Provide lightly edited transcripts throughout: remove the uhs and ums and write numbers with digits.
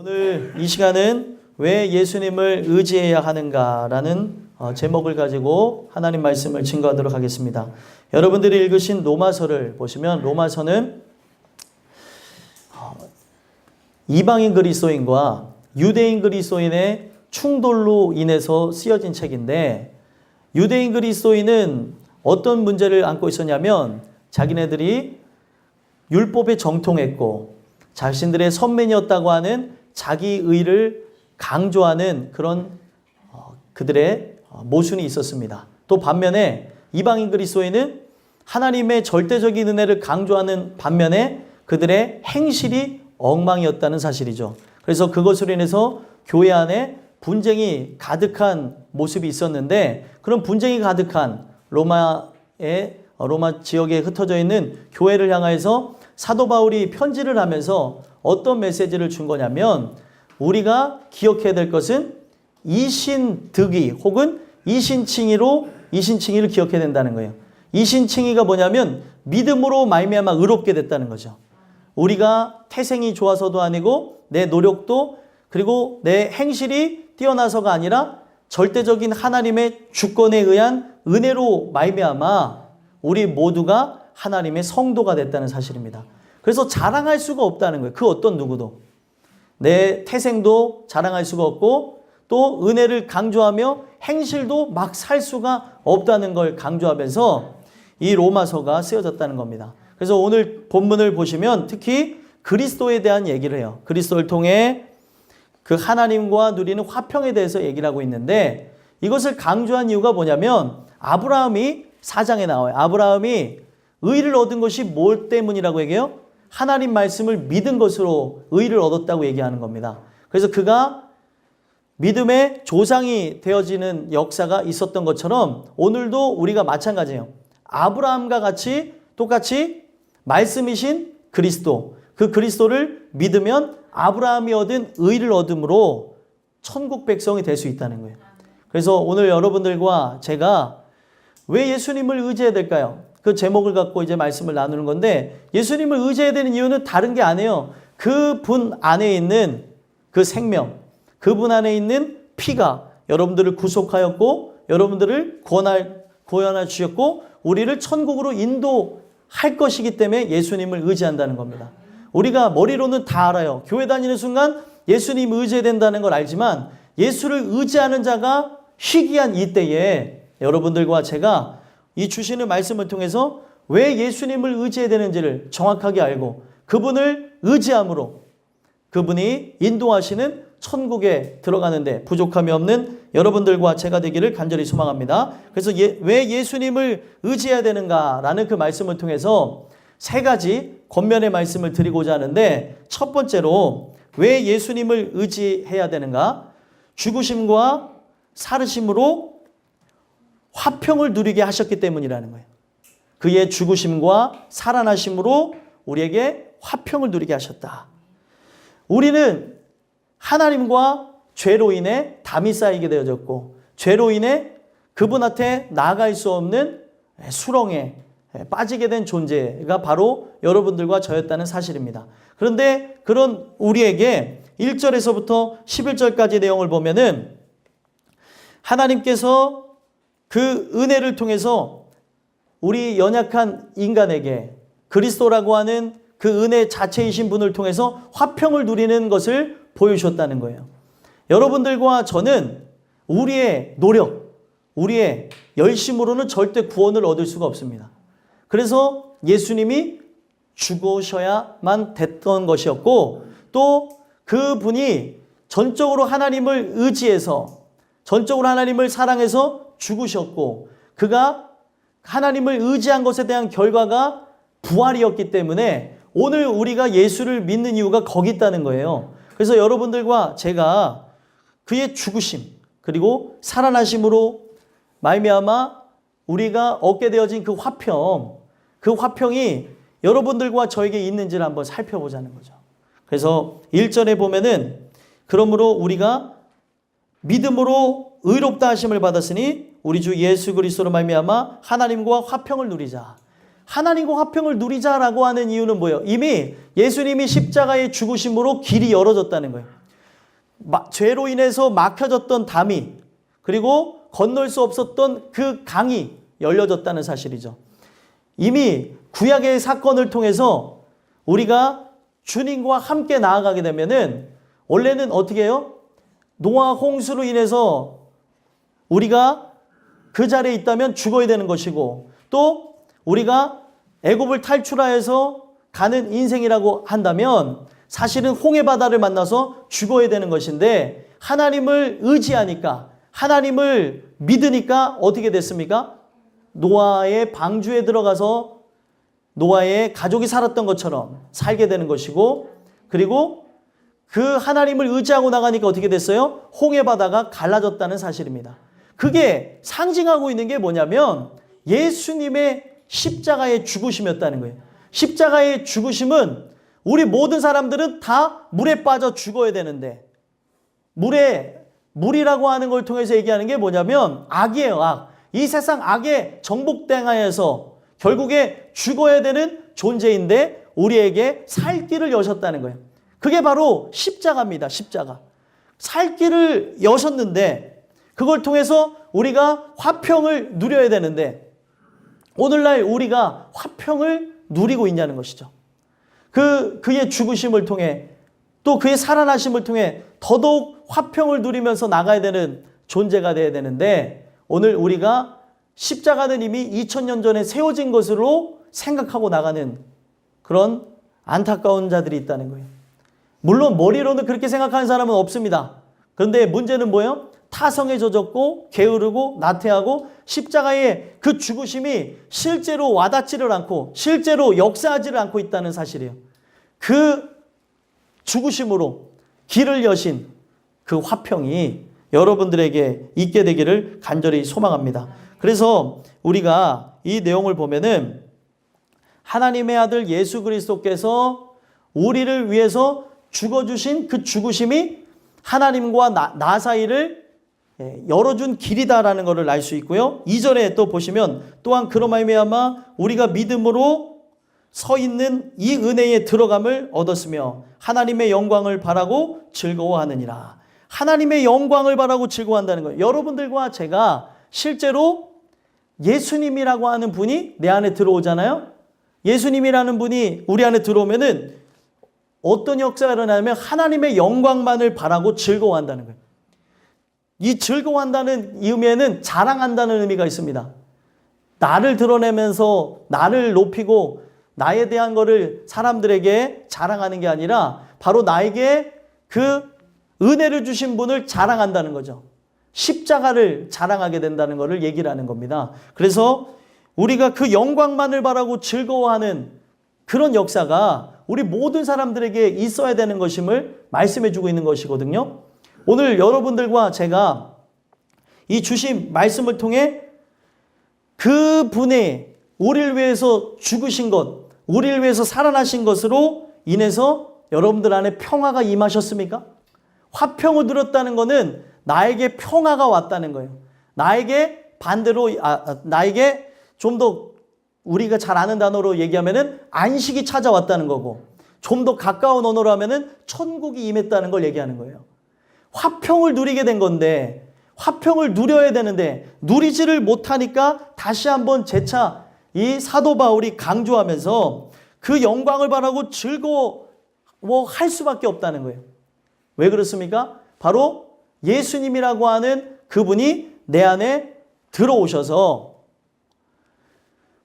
오늘 이 시간은 왜 예수님을 의지해야 하는가라는 제목을 가지고 하나님 말씀을 증거하도록 하겠습니다. 여러분들이 읽으신 로마서를 보시면 로마서는 이방인 그리스도인과 유대인 그리스도인의 충돌로 인해서 쓰여진 책인데, 유대인 그리스도인은 어떤 문제를 안고 있었냐면 자기네들이 율법에 정통했고 자신들의 선민이었다고 하는 자기 의를 강조하는 그런 그들의 모순이 있었습니다. 또 반면에 이방인 그리스도인은 하나님의 절대적인 은혜를 강조하는 반면에 그들의 행실이 엉망이었다는 사실이죠. 그래서 그것으로 인해서 교회 안에 분쟁이 가득한 모습이 있었는데, 그런 분쟁이 가득한 로마 지역에 흩어져 있는 교회를 향해서 사도 바울이 편지를 하면서 어떤 메시지를 준 거냐면, 우리가 기억해야 될 것은 이신득이 혹은 이신칭의를 기억해야 된다는 거예요. 이신칭의가 뭐냐면 믿음으로 말미암아 의롭게 됐다는 거죠. 우리가 태생이 좋아서도 아니고 내 노력도 그리고 내 행실이 뛰어나서가 아니라 절대적인 하나님의 주권에 의한 은혜로 말미암아 우리 모두가 하나님의 성도가 됐다는 사실입니다. 그래서 자랑할 수가 없다는 거예요. 그 어떤 누구도. 내 태생도 자랑할 수가 없고 또 은혜를 강조하며 행실도 막 살 수가 없다는 걸 강조하면서 이 로마서가 쓰여졌다는 겁니다. 그래서 오늘 본문을 보시면 특히 그리스도에 대한 얘기를 해요. 그리스도를 통해 그 하나님과 누리는 화평에 대해서 얘기를 하고 있는데, 이것을 강조한 이유가 뭐냐면 아브라함이 4장에 나와요. 아브라함이 의를 얻은 것이 뭘 때문이라고 얘기해요? 하나님 말씀을 믿은 것으로 의를 얻었다고 얘기하는 겁니다. 그래서 그가 믿음의 조상이 되어지는 역사가 있었던 것처럼 오늘도 우리가 마찬가지예요. 아브라함과 같이 똑같이 말씀이신 그리스도, 그 그리스도를 믿으면 아브라함이 얻은 의를 얻음으로 천국 백성이 될 수 있다는 거예요. 그래서 오늘 여러분들과 제가 왜 예수님을 의지해야 될까요? 그 제목을 갖고 이제 말씀을 나누는 건데, 예수님을 의지해야 되는 이유는 다른 게 아니에요. 그분 안에 있는 그 생명, 그분 안에 있는 피가 여러분들을 구속하였고 여러분들을 구원하여 주셨고 우리를 천국으로 인도할 것이기 때문에 예수님을 의지한다는 겁니다. 우리가 머리로는 다 알아요. 교회 다니는 순간 예수님 의지해야 된다는 걸 알지만 예수를 의지하는 자가 희귀한 이때에 여러분들과 제가 이 주시는 말씀을 통해서 왜 예수님을 의지해야 되는지를 정확하게 알고 그분을 의지함으로 그분이 인도하시는 천국에 들어가는데 부족함이 없는 여러분들과 제가 되기를 간절히 소망합니다. 그래서 왜 예수님을 의지해야 되는가라는 그 말씀을 통해서 세 가지 권면의 말씀을 드리고자 하는데, 첫 번째로 왜 예수님을 의지해야 되는가? 죽으심과 살으심으로 화평을 누리게 하셨기 때문이라는 거예요. 그의 죽으심과 살아나심으로 우리에게 화평을 누리게 하셨다. 우리는 하나님과 죄로 인해 담이 쌓이게 되어졌고 죄로 인해 그분한테 나아갈 수 없는 수렁에 빠지게 된 존재가 바로 여러분들과 저였다는 사실입니다. 그런데 그런 우리에게 1절에서부터 11절까지 내용을 보면은 하나님께서 그 은혜를 통해서 우리 연약한 인간에게 그리스도라고 하는 그 은혜 자체이신 분을 통해서 화평을 누리는 것을 보여주셨다는 거예요. 여러분들과 저는 우리의 노력, 우리의 열심으로는 절대 구원을 얻을 수가 없습니다. 그래서 예수님이 죽으셔야만 됐던 것이었고, 또 그분이 전적으로 하나님을 의지해서 전적으로 하나님을 사랑해서 죽으셨고 그가 하나님을 의지한 것에 대한 결과가 부활이었기 때문에 오늘 우리가 예수를 믿는 이유가 거기 있다는 거예요. 그래서 여러분들과 제가 그의 죽으심 그리고 살아나심으로 말미암아 우리가 얻게 되어진 그 화평, 그 화평이 여러분들과 저에게 있는지를 한번 살펴보자는 거죠. 그래서 1절에 보면은 그러므로 우리가 믿음으로 의롭다 하심을 받았으니 우리 주 예수 그리스도로 말미암아 하나님과 화평을 누리자. 하나님과 화평을 누리자라고 하는 이유는 뭐예요? 이미 예수님이 십자가의 죽으심으로 길이 열어졌다는 거예요. 죄로 인해서 막혀졌던 담이, 그리고 건널 수 없었던 그 강이 열려졌다는 사실이죠. 이미 구약의 사건을 통해서 우리가 주님과 함께 나아가게 되면은 원래는 어떻게 해요? 노아 홍수로 인해서 우리가 그 자리에 있다면 죽어야 되는 것이고, 또 우리가 애굽을 탈출하여서 가는 인생이라고 한다면 사실은 홍해 바다를 만나서 죽어야 되는 것인데, 하나님을 의지하니까, 하나님을 믿으니까 어떻게 됐습니까? 노아의 방주에 들어가서 노아의 가족이 살았던 것처럼 살게 되는 것이고, 그리고 그 하나님을 의지하고 나가니까 어떻게 됐어요? 홍해 바다가 갈라졌다는 사실입니다. 그게 상징하고 있는 게 뭐냐면 예수님의 십자가의 죽으심이었다는 거예요. 십자가의 죽으심은 우리 모든 사람들은 다 물에 빠져 죽어야 되는데, 물이라고 하는 걸 통해서 얘기하는 게 뭐냐면 악이에요, 악. 이 세상 악에 정복당하여서 결국에 죽어야 되는 존재인데 우리에게 살 길을 여셨다는 거예요. 그게 바로 십자가입니다. 십자가. 살 길을 여셨는데 그걸 통해서 우리가 화평을 누려야 되는데, 오늘날 우리가 화평을 누리고 있냐는 것이죠. 그의 죽으심을 통해, 또 그의 살아나심을 통해 더더욱 화평을 누리면서 나가야 되는 존재가 되어야 되는데, 오늘 우리가 십자가는 이미 2000년 전에 세워진 것으로 생각하고 나가는 그런 안타까운 자들이 있다는 거예요. 물론 머리로는 그렇게 생각하는 사람은 없습니다. 그런데 문제는 뭐예요? 타성에 젖었고 게으르고 나태하고 십자가의 그 죽으심이 실제로 와닿지를 않고 실제로 역사하지를 않고 있다는 사실이에요. 그 죽으심으로 길을 여신 그 화평이 여러분들에게 있게 되기를 간절히 소망합니다. 그래서 우리가 이 내용을 보면은 하나님의 아들 예수 그리스도께서 우리를 위해서 죽어주신 그 죽으심이 하나님과 나 사이를 열어준 길이다라는 것을 알 수 있고요. 2절에 또 보시면 또한 그로 말미암아 우리가 믿음으로 서 있는 이 은혜에 들어감을 얻었으며 하나님의 영광을 바라고 즐거워하느니라. 하나님의 영광을 바라고 즐거워한다는 거예요. 여러분들과 제가 실제로 예수님이라고 하는 분이 내 안에 들어오잖아요. 예수님이라는 분이 우리 안에 들어오면은 어떤 역사가 일어나냐면 하나님의 영광만을 바라고 즐거워한다는 거예요. 이 즐거워한다는 의미에는 자랑한다는 의미가 있습니다. 나를 드러내면서 나를 높이고 나에 대한 거를 사람들에게 자랑하는 게 아니라 바로 나에게 그 은혜를 주신 분을 자랑한다는 거죠. 십자가를 자랑하게 된다는 것을 얘기를 하는 겁니다. 그래서 우리가 그 영광만을 바라고 즐거워하는 그런 역사가 우리 모든 사람들에게 있어야 되는 것임을 말씀해 주고 있는 것이거든요. 오늘 여러분들과 제가 이 주신 말씀을 통해 그 분의 우리를 위해서 죽으신 것, 우리를 위해서 살아나신 것으로 인해서 여러분들 안에 평화가 임하셨습니까? 화평을 누렸다는 것은 나에게 평화가 왔다는 거예요. 나에게 반대로 나에게 좀 더 우리가 잘 아는 단어로 얘기하면은 안식이 찾아왔다는 거고, 좀 더 가까운 언어로 하면은 천국이 임했다는 걸 얘기하는 거예요. 화평을 누리게 된 건데, 화평을 누려야 되는데 누리지를 못하니까 다시 한번 재차 이 사도 바울이 강조하면서 그 영광을 바라고 즐거워할 수밖에 없다는 거예요. 왜 그렇습니까? 바로 예수님이라고 하는 그분이 내 안에 들어오셔서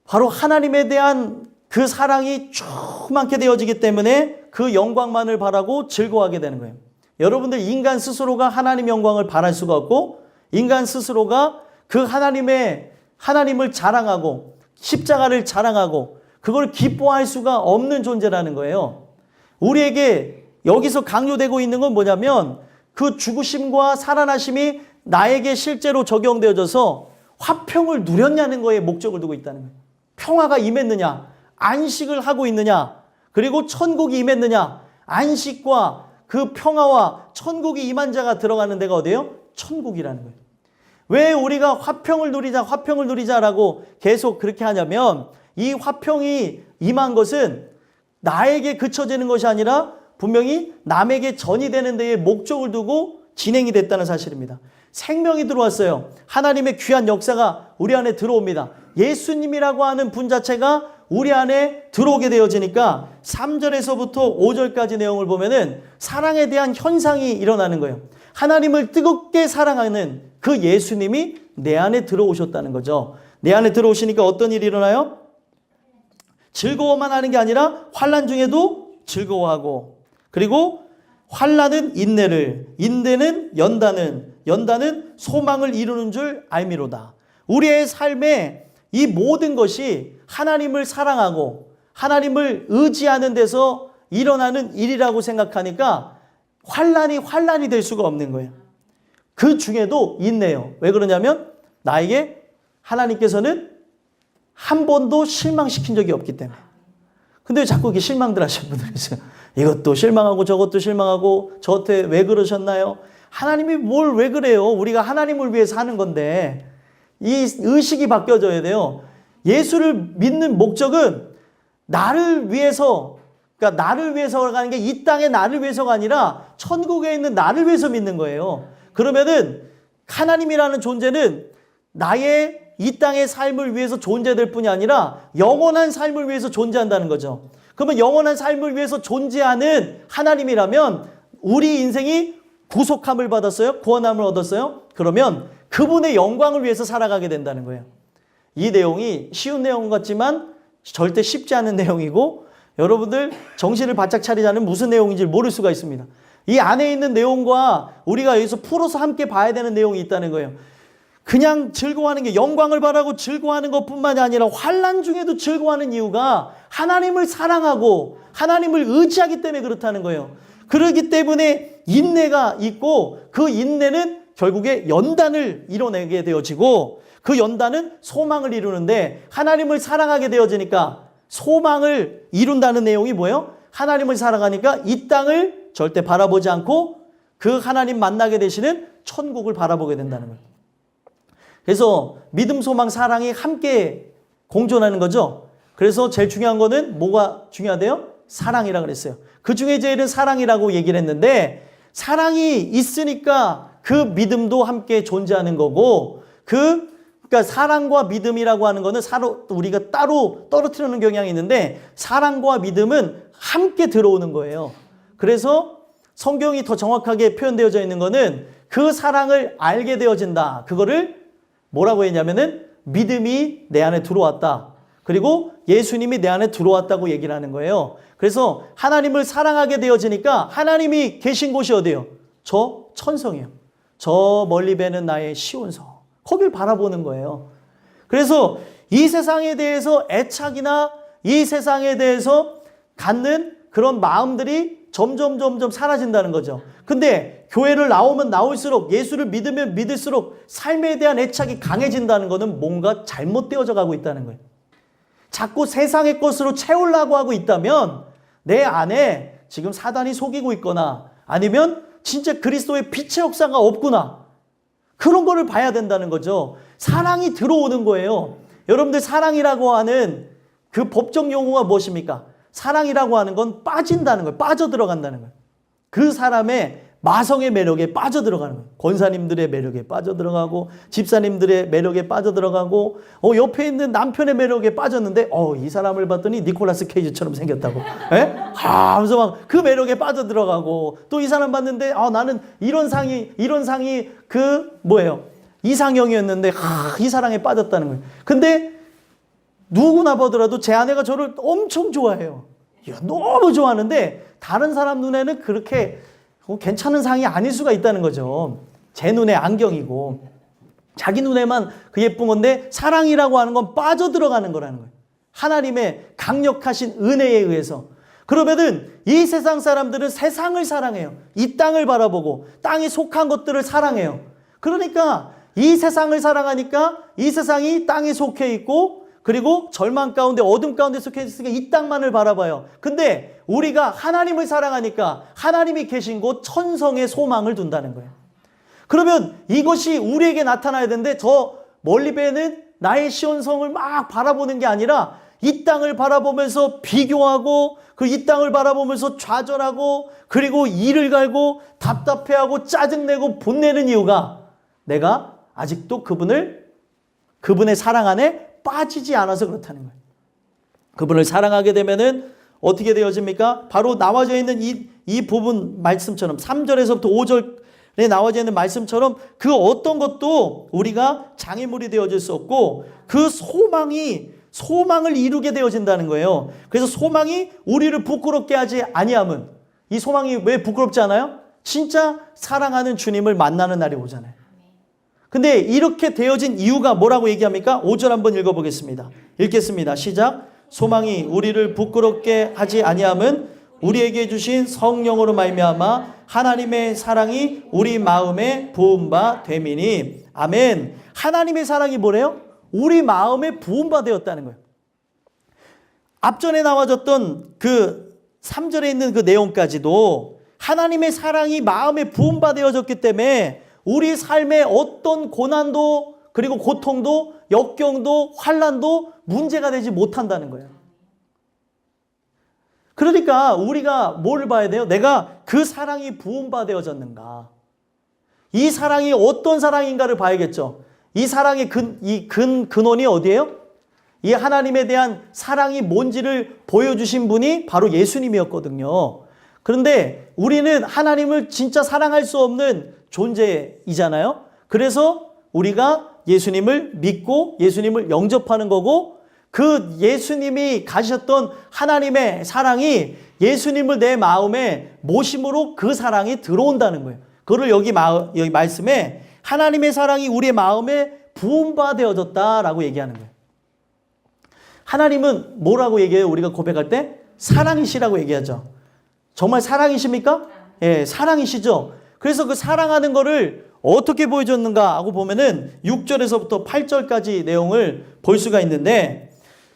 바로 하나님에 대한 그 사랑이 충만케 되어지기 때문에 그 영광만을 바라고 즐거워하게 되는 거예요. 여러분들 인간 스스로가 하나님 영광을 바랄 수가 없고, 인간 스스로가 그 하나님을 자랑하고 십자가를 자랑하고 그걸 기뻐할 수가 없는 존재라는 거예요. 우리에게 여기서 강조되고 있는 건 뭐냐면 그 죽으심과 살아나심이 나에게 실제로 적용되어져서 화평을 누렸냐는 거에 목적을 두고 있다는 거예요. 평화가 임했느냐, 안식을 하고 있느냐, 그리고 천국이 임했느냐. 안식과 그 평화와 천국이 임한 자가 들어가는 데가 어디예요? 천국이라는 거예요. 왜 우리가 화평을 누리자라고 계속 그렇게 하냐면, 이 화평이 임한 것은 나에게 그쳐지는 것이 아니라 분명히 남에게 전이 되는 데에 목적을 두고 진행이 됐다는 사실입니다. 생명이 들어왔어요. 하나님의 귀한 역사가 우리 안에 들어옵니다. 예수님이라고 하는 분 자체가 우리 안에 들어오게 되어지니까 3절에서부터 5절까지 내용을 보면은 사랑에 대한 현상이 일어나는 거예요. 하나님을 뜨겁게 사랑하는 그 예수님이 내 안에 들어오셨다는 거죠. 내 안에 들어오시니까 어떤 일이 일어나요? 즐거워만 하는 게 아니라 환난 중에도 즐거워하고, 그리고 환난은 인내를, 인내는 연단은 소망을 이루는 줄 알미로다. 우리의 삶에 이 모든 것이 하나님을 사랑하고 하나님을 의지하는 데서 일어나는 일이라고 생각하니까 환난이 될 수가 없는 거예요. 그 중에도 인내요. 왜 그러냐면 나에게 하나님께서는 한 번도 실망시킨 적이 없기 때문에. 근데 왜 자꾸 이렇게 실망들 하시는 분들이 있어요. 이것도 실망하고 저것도 실망하고 저한테 왜 그러셨나요? 하나님이 뭘 왜 그래요? 우리가 하나님을 위해서 하는 건데 이 의식이 바뀌어져야 돼요. 예수를 믿는 목적은 나를 위해서, 그러니까 나를 위해서가 아닌 게 이 땅의 나를 위해서가 아니라 천국에 있는 나를 위해서 믿는 거예요. 그러면은 하나님이라는 존재는 나의 이 땅의 삶을 위해서 존재될 뿐이 아니라 영원한 삶을 위해서 존재한다는 거죠. 그러면 영원한 삶을 위해서 존재하는 하나님이라면 우리 인생이 구속함을 받았어요? 구원함을 얻었어요? 그러면 그분의 영광을 위해서 살아가게 된다는 거예요. 이 내용이 쉬운 내용 같지만 절대 쉽지 않은 내용이고 여러분들 정신을 바짝 차리자면 무슨 내용인지 모를 수가 있습니다. 이 안에 있는 내용과 우리가 여기서 풀어서 함께 봐야 되는 내용이 있다는 거예요. 그냥 즐거워하는 게 영광을 바라고 즐거워하는 것뿐만이 아니라 환난 중에도 즐거워하는 이유가 하나님을 사랑하고 하나님을 의지하기 때문에 그렇다는 거예요. 그렇기 때문에 인내가 있고 그 인내는 결국에 연단을 이뤄내게 되어지고 그 연단은 소망을 이루는데 하나님을 사랑하게 되어지니까 소망을 이룬다는 내용이 뭐예요? 하나님을 사랑하니까 이 땅을 절대 바라보지 않고 그 하나님 만나게 되시는 천국을 바라보게 된다는 거예요. 그래서 믿음, 소망, 사랑이 함께 공존하는 거죠. 그래서 제일 중요한 거는 뭐가 중요하대요? 사랑이라고 그랬어요. 그 중에 제일은 사랑이라고 얘기를 했는데 사랑이 있으니까 그 믿음도 함께 존재하는 거고 그러니까 사랑과 믿음이라고 하는 거는 우리가 따로 떨어뜨리는 경향이 있는데 사랑과 믿음은 함께 들어오는 거예요. 그래서 성경이 더 정확하게 표현되어져 있는 거는 그 사랑을 알게 되어진다. 그거를 뭐라고 했냐면은 믿음이 내 안에 들어왔다. 그리고 예수님이 내 안에 들어왔다고 얘기를 하는 거예요. 그래서 하나님을 사랑하게 되어지니까 하나님이 계신 곳이 어디예요? 저 천성이에요. 저 멀리 배는 나의 시온성. 거길 바라보는 거예요. 그래서 이 세상에 대해서 애착이나 이 세상에 대해서 갖는 그런 마음들이 점점 사라진다는 거죠. 근데 교회를 나오면 나올수록 예수를 믿으면 믿을수록 삶에 대한 애착이 강해진다는 것은 뭔가 잘못되어져 가고 있다는 거예요. 자꾸 세상의 것으로 채우려고 하고 있다면 내 안에 지금 사단이 속이고 있거나 아니면 진짜 그리스도의 빛의 역사가 없구나. 그런 거를 봐야 된다는 거죠. 사랑이 들어오는 거예요. 여러분들 사랑이라고 하는 그 법적 용어가 무엇입니까? 사랑이라고 하는 건 빠진다는 거예요. 빠져들어간다는 거예요. 그 사람의 마성의 매력에 빠져들어가는 거예요. 권사님들의 매력에 빠져들어가고 집사님들의 매력에 빠져들어가고 옆에 있는 남편의 매력에 빠졌는데 이 사람을 봤더니 니콜라스 케이지처럼 생겼다고. 하면서 막 그 매력에 빠져들어가고 또 이 사람 봤는데 나는 이런 상이 그 뭐예요? 이상형이었는데 이 사랑에 빠졌다는 거예요. 근데 누구나 보더라도 제 아내가 저를 엄청 좋아해요. 너무 좋아하는데 다른 사람 눈에는 그렇게 괜찮은 상이 아닐 수가 있다는 거죠. 제 눈에 안경이고 자기 눈에만 그 예쁜 건데 사랑이라고 하는 건 빠져들어가는 거라는 거예요. 하나님의 강력하신 은혜에 의해서. 그러면은 이 세상 사람들은 세상을 사랑해요. 이 땅을 바라보고 땅에 속한 것들을 사랑해요. 그러니까 이 세상을 사랑하니까 이 세상이 땅에 속해 있고 그리고 절망 가운데 어둠 가운데 속해 있으니까 이 땅만을 바라봐요. 근데 우리가 하나님을 사랑하니까 하나님이 계신 곳 천성에 소망을 둔다는 거예요. 그러면 이것이 우리에게 나타나야 되는데 저 멀리 배는 나의 시온성을 막 바라보는 게 아니라 이 땅을 바라보면서 비교하고 그 이 땅을 바라보면서 좌절하고 그리고 이를 갈고 답답해하고 짜증내고 분내는 이유가 내가 아직도 그분의 사랑 안에 빠지지 않아서 그렇다는 거예요. 그분을 사랑하게 되면은 어떻게 되어집니까? 바로 나와져 있는 이 부분 말씀처럼 3절에서부터 5절에 나와져 있는 말씀처럼 그 어떤 것도 우리가 장애물이 되어질 수 없고 그 소망을 이루게 되어진다는 거예요. 그래서 소망이 우리를 부끄럽게 하지 아니함은 이 소망이 왜 부끄럽지 않아요? 진짜 사랑하는 주님을 만나는 날이 오잖아요. 근데 이렇게 되어진 이유가 뭐라고 얘기합니까? 5절 한번 읽어보겠습니다. 읽겠습니다. 시작. 소망이 우리를 부끄럽게 하지 아니함은 우리에게 주신 성령으로 말미암아 하나님의 사랑이 우리 마음에 부은 바 됨이니. 아멘. 하나님의 사랑이 뭐래요? 우리 마음에 부은 바 되었다는 거예요. 앞전에 나와졌던 그 3절에 있는 그 내용까지도 하나님의 사랑이 마음에 부은 바 되어졌기 때문에 우리 삶의 어떤 고난도 그리고 고통도 역경도 환난도 문제가 되지 못한다는 거예요. 그러니까 우리가 뭘 봐야 돼요? 내가 그 사랑이 부은 바 되어졌는가? 이 사랑이 어떤 사랑인가를 봐야겠죠. 이 사랑의 근원이 어디예요? 이 하나님에 대한 사랑이 뭔지를 보여주신 분이 바로 예수님이었거든요. 그런데 우리는 하나님을 진짜 사랑할 수 없는 존재이잖아요. 그래서 우리가 예수님을 믿고 예수님을 영접하는 거고 그 예수님이 가셨던 하나님의 사랑이 예수님을 내 마음에 모심으로 그 사랑이 들어온다는 거예요. 그걸 여기 말씀에 하나님의 사랑이 우리의 마음에 부은 바 되어졌다라고 얘기하는 거예요. 하나님은 뭐라고 얘기해요? 우리가 고백할 때 사랑이시라고 얘기하죠. 정말 사랑이십니까? 예, 사랑이시죠. 그래서 그 사랑하는 거를 어떻게 보여줬는가 하고 보면은 6절에서부터 8절까지 내용을 볼 수가 있는데,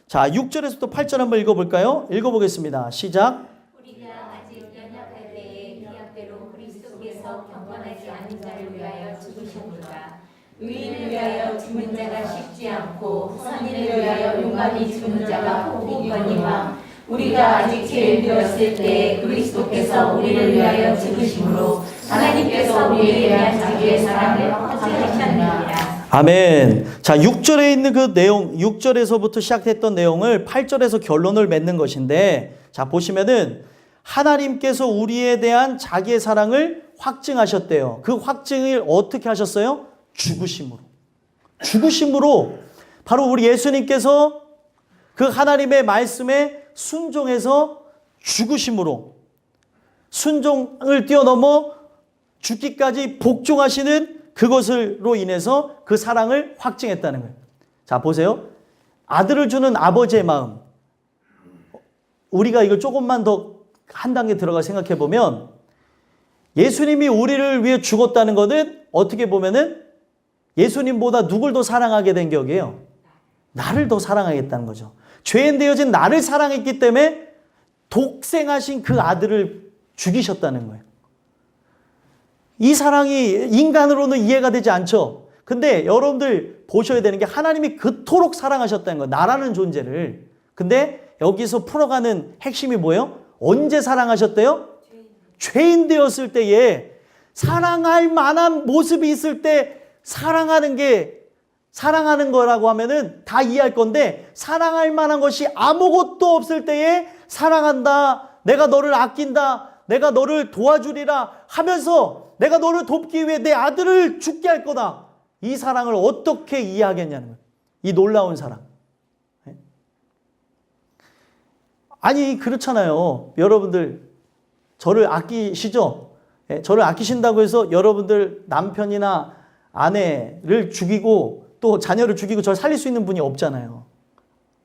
자, 6절에서부터 8절 한번 읽어볼까요? 읽어보겠습니다. 시작. 우리가 아직 연약할 때에 언약대로 그리스도께서 경건하지 않은 자를 위하여 죽으셨도다. 의인을 위하여 죽는 자가 쉽지 않고 선인을 위하여 용감히 죽는 자가 혹이거니와 우리가 아직 죄인 되었을 때 그리스도께서 우리를 위하여 죽으심으로 하나님께서 우리에 대한 자기의 사랑을 확증하셨느니라. 아멘. 자, 6절에 있는 그 내용, 6절에서부터 시작했던 내용을 8절에서 결론을 맺는 것인데, 자, 보시면은 하나님께서 우리에 대한 자기의 사랑을 확증하셨대요. 그 확증을 어떻게 하셨어요? 죽으심으로. 죽으심으로 바로 우리 예수님께서 그 하나님의 말씀에 순종해서 죽으심으로 순종을 뛰어넘어 죽기까지 복종하시는 그것으로 인해서 그 사랑을 확증했다는 거예요. 자, 보세요. 아들을 주는 아버지의 마음. 우리가 이걸 조금만 더 한 단계 들어가 생각해 보면 예수님이 우리를 위해 죽었다는 것은 어떻게 보면은 예수님보다 누굴 더 사랑하게 된 격이에요. 나를 더 사랑하겠다는 거죠. 죄인 되어진 나를 사랑했기 때문에 독생하신 그 아들을 죽이셨다는 거예요. 이 사랑이 인간으로는 이해가 되지 않죠. 근데 여러분들 보셔야 되는 게 하나님이 그토록 사랑하셨다는 거예요. 나라는 존재를. 근데 여기서 풀어가는 핵심이 뭐예요? 언제 사랑하셨대요? 죄인 되었을 때에 사랑할 만한 모습이 있을 때 사랑하는 거라고 하면은 다 이해할 건데 사랑할 만한 것이 아무것도 없을 때에 사랑한다. 내가 너를 아낀다. 내가 너를 도와주리라 하면서 내가 너를 돕기 위해 내 아들을 죽게 할 거다. 이 사랑을 어떻게 이해하겠냐는 거예요. 이 놀라운 사랑. 아니 그렇잖아요. 여러분들 저를 아끼시죠? 저를 아끼신다고 해서 여러분들 남편이나 아내를 죽이고 또 자녀를 죽이고 저를 살릴 수 있는 분이 없잖아요.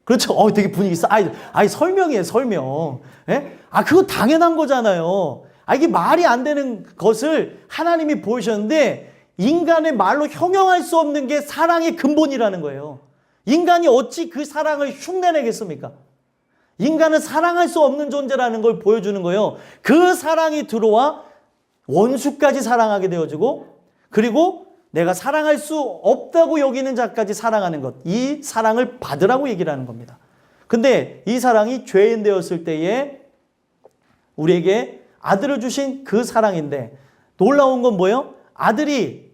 그렇죠? 되게 분위기 아니 설명이에요, 설명. 예? 그거 당연한 거잖아요. 이게 말이 안 되는 것을 하나님이 보여주셨는데 인간의 말로 형용할 수 없는 게 사랑의 근본이라는 거예요. 인간이 어찌 그 사랑을 흉내내겠습니까? 인간은 사랑할 수 없는 존재라는 걸 보여주는 거예요. 그 사랑이 들어와 원수까지 사랑하게 되어지고 그리고 내가 사랑할 수 없다고 여기는 자까지 사랑하는 것. 이 사랑을 받으라고 얘기를 하는 겁니다. 근데 이 사랑이 죄인 되었을 때에 우리에게 아들을 주신 그 사랑인데 놀라운 건 뭐예요? 아들이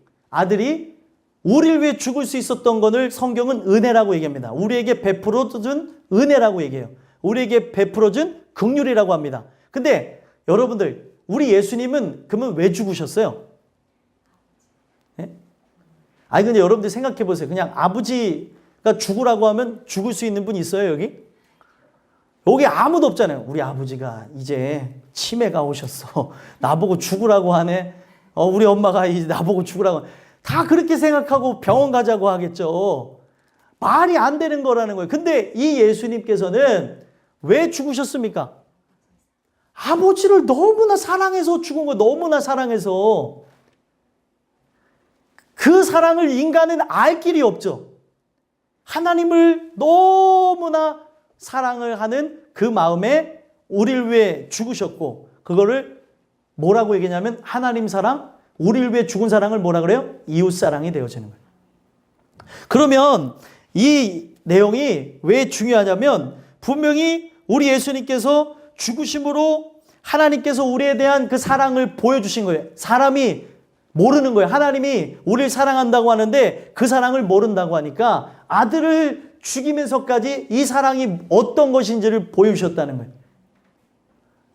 우리를 위해 죽을 수 있었던 것을 성경은 은혜라고 얘기합니다. 우리에게 베풀어준 은혜라고 얘기해요. 우리에게 베풀어준 긍휼이라고 합니다. 근데 여러분들, 우리 예수님은 그러면 왜 죽으셨어요? 예? 아니 근데 여러분들 생각해 보세요. 그냥 아버지가 죽으라고 하면 죽을 수 있는 분 있어요, 여기? 여기 아무도 없잖아요. 우리 아버지가 이제 치매가 오셨어. 나보고 죽으라고 하네. 우리 엄마가 이제 나보고 죽으라고. 다 그렇게 생각하고 병원 가자고 하겠죠. 말이 안 되는 거라는 거예요. 근데 이 예수님께서는 왜 죽으셨습니까? 아버지를 너무나 사랑해서 죽은 거예요. 너무나 사랑해서. 그 사랑을 인간은 알 길이 없죠. 하나님을 너무나 사랑을 하는 그 마음에 우리를 위해 죽으셨고, 그거를 뭐라고 얘기냐면 하나님 사랑, 우리를 위해 죽은 사랑을 뭐라 그래요? 이웃 사랑이 되어지는 거예요. 그러면 이 내용이 왜 중요하냐면 분명히 우리 예수님께서 죽으심으로 하나님께서 우리에 대한 그 사랑을 보여주신 거예요. 사람이 모르는 거예요. 하나님이 우리를 사랑한다고 하는데 그 사랑을 모른다고 하니까 아들을 죽이면서까지 이 사랑이 어떤 것인지를 보여주셨다는 거예요.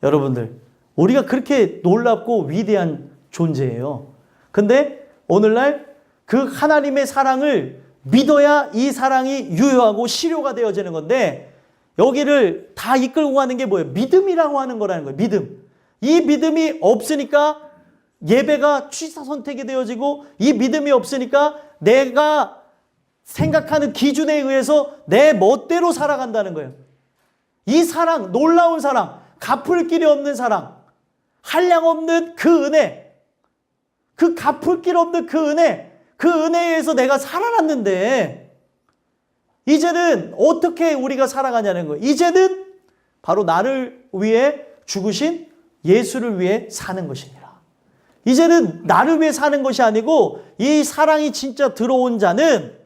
여러분들, 우리가 그렇게 놀랍고 위대한 존재예요. 근데 오늘날 그 하나님의 사랑을 믿어야 이 사랑이 유효하고 실효가 되어지는 건데, 여기를 다 이끌고 가는 게 뭐예요? 믿음이라고 하는 거라는 거예요. 믿음. 이 믿음이 없으니까 예배가 취사 선택이 되어지고, 이 믿음이 없으니까 내가 생각하는 기준에 의해서 내 멋대로 살아간다는 거예요. 이 사랑, 놀라운 사랑, 갚을 길이 없는 사랑, 한량 없는 그 은혜, 그 갚을 길 없는 그 은혜, 그 은혜에 의해서 내가 살아났는데 이제는 어떻게 우리가 살아가냐는 거예요. 이제는 바로 나를 위해 죽으신 예수를 위해 사는 것이니라. 이제는 나를 위해 사는 것이 아니고 이 사랑이 진짜 들어온 자는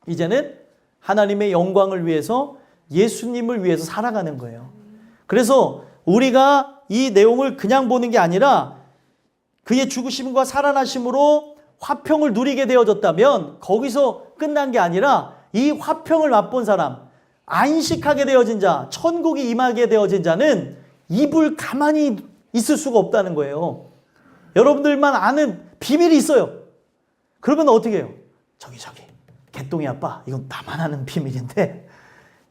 이제는 하나님의 영광을 위해서, 예수님을 위해서 살아가는 거예요. 그래서 우리가 이 내용을 그냥 보는 게 아니라 그의 죽으심과 살아나심으로 화평을 누리게 되어졌다면 거기서 끝난 게 아니라 이 화평을 맛본 사람, 안식하게 되어진 자, 천국이 임하게 되어진 자는 입을 가만히 있을 수가 없다는 거예요. 여러분들만 아는 비밀이 있어요. 그러면 어떻게 해요? 저기 개똥이 아빠, 이건 나만 아는 비밀인데,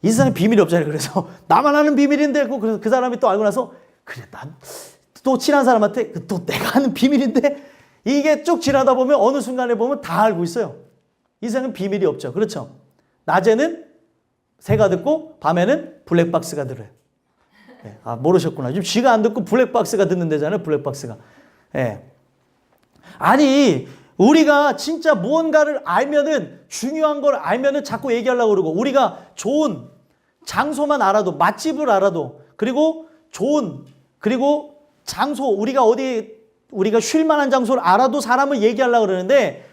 이 세상에 비밀이 없잖아요. 그래서 나만 아는 비밀인데, 그래서 그 사람이 또 알고 나서 그래, 난 또 친한 사람한테 또 내가 아는 비밀인데, 이게 쭉 지나다 보면 어느 순간에 보면 다 알고 있어요. 이 세상은 비밀이 없죠. 그렇죠? 낮에는 새가 듣고 밤에는 블랙박스가 들어요. 네. 아, 모르셨구나. 지금 쥐가 안 듣고 블랙박스가 듣는 데잖아요. 블랙박스가. 네. 아니, 우리가 진짜 무언가를 알면은, 중요한 걸 알면은 자꾸 얘기하려고 그러고, 우리가 좋은 장소만 알아도, 맛집을 알아도, 그리고 그리고 장소, 우리가 쉴 만한 장소를 알아도 사람을 얘기하려고 그러는데,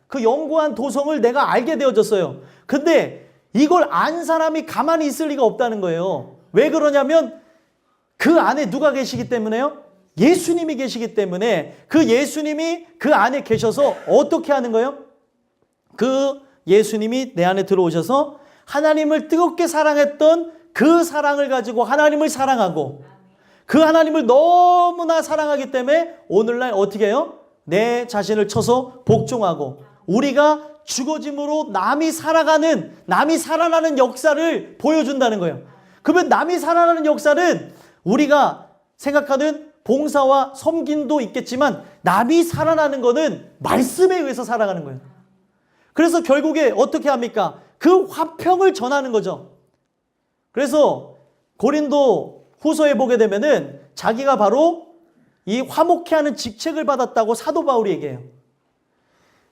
그 영원한 도성을 내가 알게 되어졌어요. 근데 이걸 안 사람이 가만히 있을 리가 없다는 거예요. 왜 그러냐면 그 안에 누가 계시기 때문에요? 예수님이 계시기 때문에. 그 예수님이 그 안에 계셔서 어떻게 하는 거예요? 그 예수님이 내 안에 들어오셔서 하나님을 뜨겁게 사랑했던 그 사랑을 가지고 하나님을 사랑하고, 그 하나님을 너무나 사랑하기 때문에 오늘날 어떻게 해요? 내 자신을 쳐서 복종하고, 우리가 죽어짐으로 남이 살아나는 역사를 보여준다는 거예요. 그러면 남이 살아나는 역사는 우리가 생각하는 봉사와 섬김도 있겠지만, 남이 살아나는 거는 말씀에 의해서 살아가는 거예요. 그래서 결국에 어떻게 합니까? 그 화평을 전하는 거죠. 그래서 고린도 후서에 보게 되면은 자기가 바로 이 화목케 하는 직책을 받았다고 사도 바울이 얘기해요.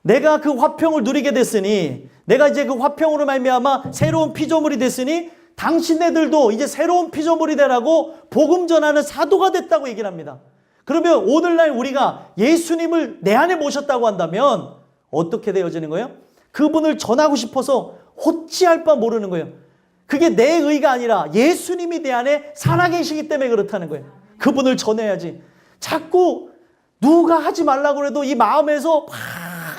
내가 그 화평을 누리게 됐으니, 내가 이제 그 화평으로 말미암아 새로운 피조물이 됐으니 당신네들도 이제 새로운 피조물이 되라고 복음 전하는 사도가 됐다고 얘기를 합니다. 그러면 오늘날 우리가 예수님을 내 안에 모셨다고 한다면 어떻게 되어지는 거예요? 그분을 전하고 싶어서 어찌할 바 모르는 거예요. 그게 내 의가 아니라 예수님이 내 안에 살아계시기 때문에 그렇다는 거예요. 그분을 전해야지. 자꾸 누가 하지 말라고 해도 이 마음에서 막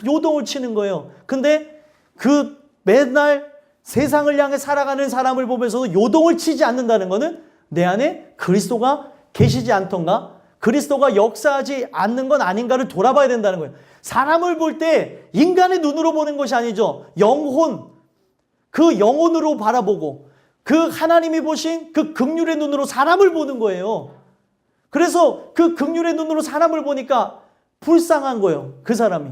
요동을 치는 거예요. 근데 그 맨날 세상을 향해 살아가는 사람을 보면서도 요동을 치지 않는다는 것은 내 안에 그리스도가 계시지 않던가, 그리스도가 역사하지 않는 건 아닌가를 돌아봐야 된다는 거예요. 사람을 볼 때 인간의 눈으로 보는 것이 아니죠. 영혼, 그 영혼으로 바라보고 그 하나님이 보신 그 긍휼의 눈으로 사람을 보는 거예요. 그래서 그 긍휼의 눈으로 사람을 보니까 불쌍한 거예요. 그 사람이.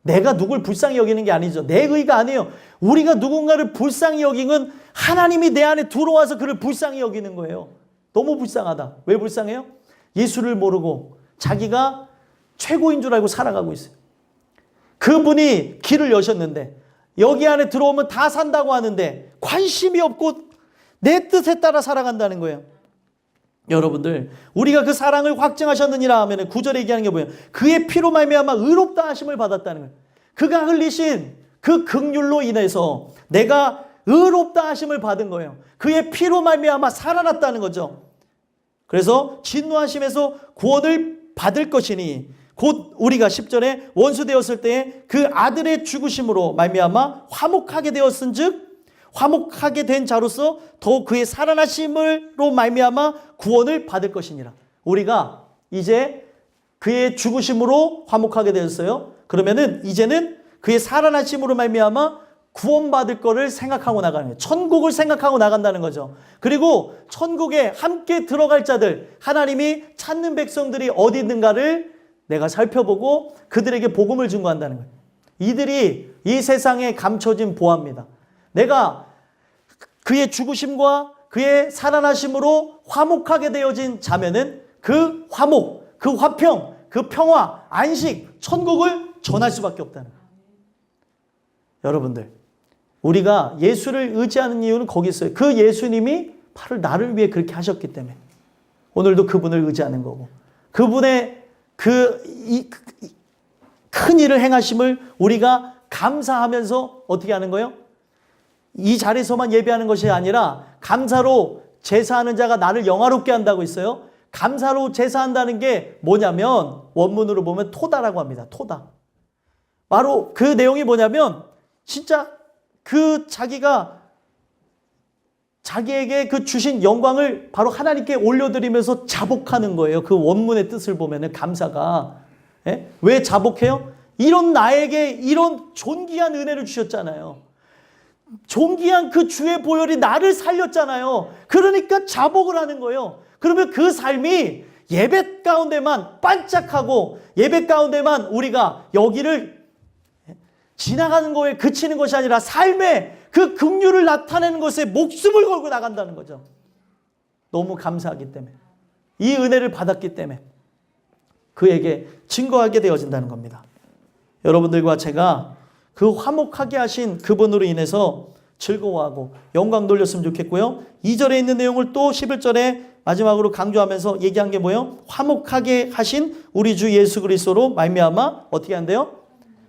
내가 누굴 불쌍히 여기는 게 아니죠. 내 의가 아니에요. 우리가 누군가를 불쌍히 여긴 건 하나님이 내 안에 들어와서 그를 불쌍히 여기는 거예요. 너무 불쌍하다. 왜 불쌍해요? 예수를 모르고 자기가 최고인 줄 알고 살아가고 있어요. 그분이 길을 여셨는데 여기 안에 들어오면 다 산다고 하는데 관심이 없고 내 뜻에 따라 살아간다는 거예요. 여러분들, 우리가 그 사랑을 확증하셨느니라 하면 9절에 얘기하는 게 뭐예요? 그의 피로 말미암아 의롭다 하심을 받았다는 거예요. 그가 흘리신 그 긍휼로 인해서 내가 의롭다 하심을 받은 거예요. 그의 피로 말미암아 살아났다는 거죠. 그래서 진노하심에서 구원을 받을 것이니 곧 우리가 10절에 원수 되었을 때에 그 아들의 죽으심으로 말미암아 화목하게 되었은즉 화목하게 된 자로서 더욱 그의 살아나심으로 말미암아 구원을 받을 것이니라. 우리가 이제 그의 죽으심으로 화목하게 되었어요. 그러면은 이제는 그의 살아나심으로 말미암아 구원받을 거를 생각하고 나가는 거예요. 천국을 생각하고 나간다는 거죠. 그리고 천국에 함께 들어갈 자들, 하나님이 찾는 백성들이 어디 있는가를 내가 살펴보고 그들에게 복음을 증거한다는 거예요. 이들이 이 세상에 감춰진 보화입니다. 내가 그의 죽으심과 그의 살아나심으로 화목하게 되어진 자면은 그 화목, 그 화평, 그 평화, 안식, 천국을 전할 수밖에 없다는 거예요. 여러분들, 우리가 예수를 의지하는 이유는 거기 있어요. 그 예수님이 바로 나를 위해 그렇게 하셨기 때문에 오늘도 그분을 의지하는 거고, 그분의 큰 일을 행하심을 우리가 감사하면서 어떻게 하는 거예요? 이 자리에서만 예배하는 것이 아니라 감사로 제사하는 자가 나를 영화롭게 한다고 있어요. 감사로 제사한다는 게 뭐냐면 원문으로 보면 토다라고 합니다. 토다. 바로 그 내용이 뭐냐면 진짜 그 자기에게 그 주신 영광을 바로 하나님께 올려드리면서 자복하는 거예요. 그 원문의 뜻을 보면은 감사가. 예? 왜 자복해요? 이런 나에게 이런 존귀한 은혜를 주셨잖아요. 존귀한 그 주의 보혈이 나를 살렸잖아요. 그러니까 자복을 하는 거예요. 그러면 그 삶이 예배 가운데만 반짝하고 예배 가운데만 우리가 여기를 지나가는 거에 그치는 것이 아니라 삶의 그 긍휼을 나타내는 것에 목숨을 걸고 나간다는 거죠. 너무 감사하기 때문에, 이 은혜를 받았기 때문에 그에게 증거하게 되어진다는 겁니다. 여러분들과 제가 그 화목하게 하신 그분으로 인해서 즐거워하고 영광 돌렸으면 좋겠고요. 2절에 있는 내용을 또 11절에 마지막으로 강조하면서 얘기한 게 뭐예요? 화목하게 하신 우리 주 예수 그리스도로 말미암아 어떻게 한대요?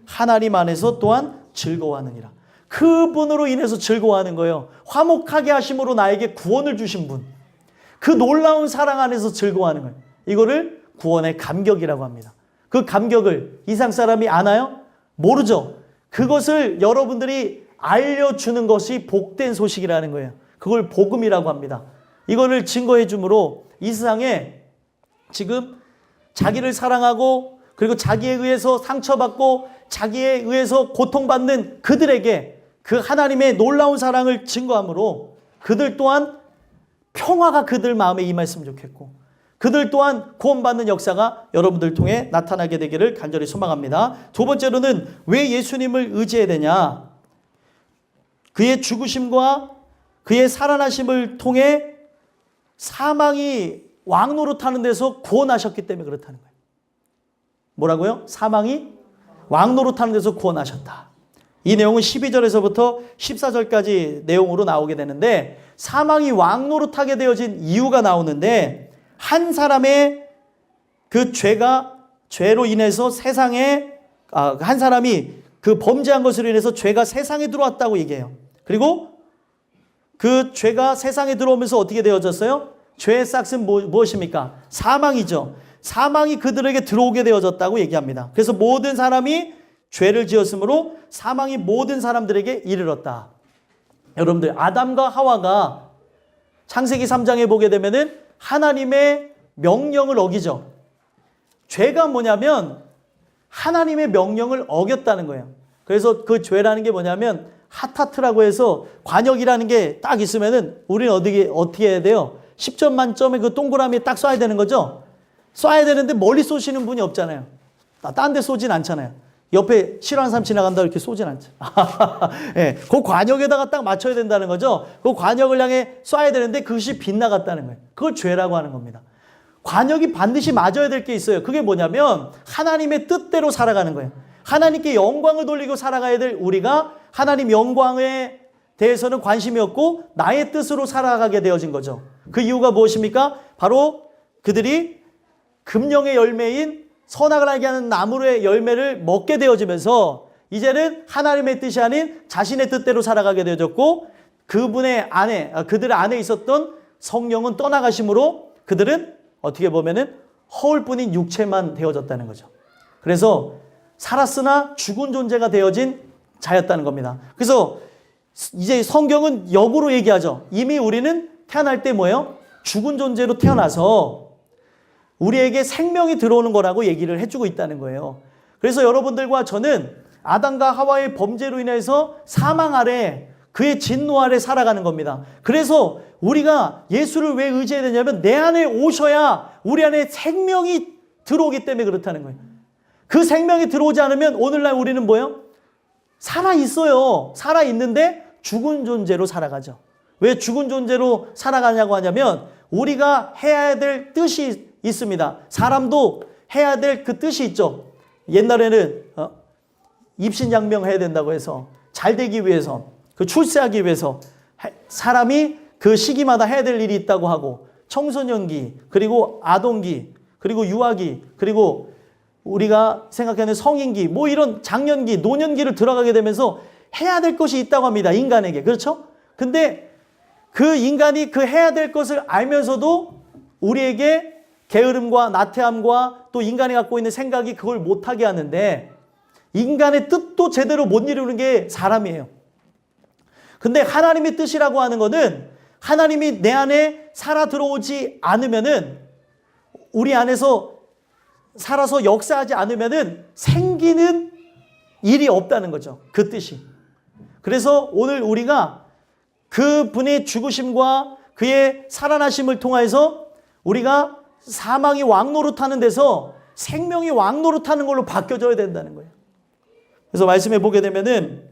하나님 안에서 또한 즐거워하느니라. 그분으로 인해서 즐거워하는 거예요. 화목하게 하심으로 나에게 구원을 주신 분, 그 놀라운 사랑 안에서 즐거워하는 거예요. 이거를 구원의 감격이라고 합니다. 그 감격을 이상 사람이 아나요? 모르죠. 그것을 여러분들이 알려주는 것이 복된 소식이라는 거예요. 그걸 복음이라고 합니다. 이거를 증거해 주므로 이 세상에 지금 자기를 사랑하고 그리고 자기에 의해서 상처받고 자기에 의해서 고통받는 그들에게 그 하나님의 놀라운 사랑을 증거함으로 그들 또한 평화가 그들 마음에 임했으면 좋겠고, 그들 또한 구원받는 역사가 여러분들 통해 나타나게 되기를 간절히 소망합니다. 두 번째로는 왜 예수님을 의지해야 되냐? 그의 죽으심과 그의 살아나심을 통해 사망이 왕노릇하는 데서 구원하셨기 때문에 그렇다는 거예요. 뭐라고요? 사망이 왕노릇하는 데서 구원하셨다. 이 내용은 12절에서부터 14절까지 내용으로 나오게 되는데, 사망이 왕노릇하게 되어진 이유가 나오는데, 한 사람의 그 죄로 인해서 세상에, 한 사람이 그 범죄한 것으로 인해서 죄가 세상에 들어왔다고 얘기해요. 그리고 그 죄가 세상에 들어오면서 어떻게 되어졌어요? 죄의 싹은 무엇입니까? 사망이죠. 사망이 그들에게 들어오게 되어졌다고 얘기합니다. 그래서 모든 사람이 죄를 지었으므로 사망이 모든 사람들에게 이르렀다. 여러분들, 아담과 하와가 창세기 3장에 보게 되면은 하나님의 명령을 어기죠. 죄가 뭐냐면 하나님의 명령을 어겼다는 거예요. 그래서 그 죄라는 게 뭐냐면 하타트라고 해서 관역이라는 게 딱 있으면은 우리는 어떻게 해야 돼요? 10점 만점에 그 동그라미에 딱 쏴야 되는 거죠? 쏴야 되는데 멀리 쏘시는 분이 없잖아요. 딴 데 쏘진 않잖아요. 옆에 싫어하는 사람 지나간다고 이렇게 쏘진 않죠. 네, 그 관역에다가 딱 맞춰야 된다는 거죠. 그 관역을 향해 쏴야 되는데 그것이 빗나갔다는 거예요. 그걸 죄라고 하는 겁니다. 관역이 반드시 맞아야 될 게 있어요. 그게 뭐냐면 하나님의 뜻대로 살아가는 거예요. 하나님께 영광을 돌리고 살아가야 될 우리가 하나님 영광에 대해서는 관심이 없고 나의 뜻으로 살아가게 되어진 거죠. 그 이유가 무엇입니까? 바로 그들이 금령의 열매인 선악을 알게 하는 나무의 열매를 먹게 되어지면서 이제는 하나님의 뜻이 아닌 자신의 뜻대로 살아가게 되어졌고 그들의 안에 있었던 성령은 떠나가심으로 그들은 어떻게 보면은 허울뿐인 육체만 되어졌다는 거죠. 그래서 살았으나 죽은 존재가 되어진 자였다는 겁니다. 그래서 이제 성경은 역으로 얘기하죠. 이미 우리는 태어날 때 뭐예요? 죽은 존재로 태어나서 우리에게 생명이 들어오는 거라고 얘기를 해주고 있다는 거예요. 그래서 여러분들과 저는 아담과 하와의 범죄로 인해서 사망 아래 그의 진노 아래 살아가는 겁니다. 그래서 우리가 예수를 왜 의지해야 되냐면 내 안에 오셔야 우리 안에 생명이 들어오기 때문에 그렇다는 거예요. 그 생명이 들어오지 않으면 오늘날 우리는 뭐예요? 살아있어요. 살아있는데 죽은 존재로 살아가죠. 왜 죽은 존재로 살아가냐고 하냐면 우리가 해야 될 뜻이 있습니다. 사람도 해야 될 그 뜻이 있죠. 옛날에는 입신양명 해야 된다고 해서 잘 되기 위해서 그 출세하기 위해서 사람이 그 시기마다 해야 될 일이 있다고 하고 청소년기 그리고 아동기 그리고 유아기 그리고 우리가 생각하는 성인기 뭐 이런 장년기 노년기를 들어가게 되면서 해야 될 것이 있다고 합니다. 인간에게. 그렇죠? 근데 그 인간이 그 해야 될 것을 알면서도 우리에게 게으름과 나태함과 또 인간이 갖고 있는 생각이 그걸 못하게 하는데 인간의 뜻도 제대로 못 이루는 게 사람이에요. 근데 하나님의 뜻이라고 하는 거는 하나님이 내 안에 살아 들어오지 않으면은 우리 안에서 살아서 역사하지 않으면은 생기는 일이 없다는 거죠. 그 뜻이. 그래서 오늘 우리가 그분의 죽으심과 그의 살아나심을 통해서 우리가 사망이 왕노릇하는 데서 생명이 왕노릇하는 걸로 바뀌어져야 된다는 거예요. 그래서 말씀해 보게 되면은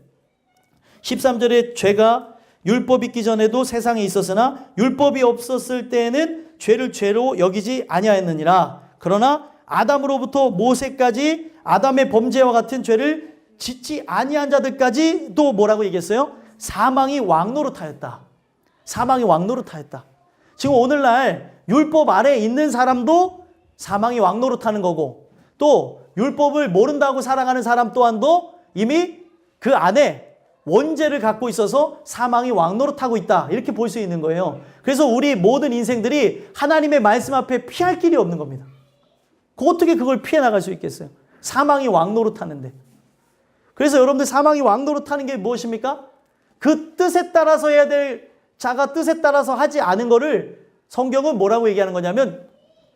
13절에 죄가 율법이 있기 전에도 세상에 있었으나 율법이 없었을 때에는 죄를 죄로 여기지 아니하였느니라. 그러나 아담으로부터 모세까지 아담의 범죄와 같은 죄를 짓지 아니한 자들까지 또 뭐라고 얘기했어요? 사망이 왕노릇하였다. 사망이 왕노릇하였다. 지금 오늘날 율법 아래에 있는 사람도 사망이 왕노릇하는 거고 또 율법을 모른다고 살아가는 사람 또한도 이미 그 안에 원죄를 갖고 있어서 사망이 왕노릇하고 있다. 이렇게 볼 수 있는 거예요. 그래서 우리 모든 인생들이 하나님의 말씀 앞에 피할 길이 없는 겁니다. 어떻게 그걸 피해 나갈 수 있겠어요? 사망이 왕노릇하는데. 그래서 여러분들 사망이 왕노릇하는 게 무엇입니까? 그 뜻에 따라서 해야 될 자가 뜻에 따라서 하지 않은 거를 성경은 뭐라고 얘기하는 거냐면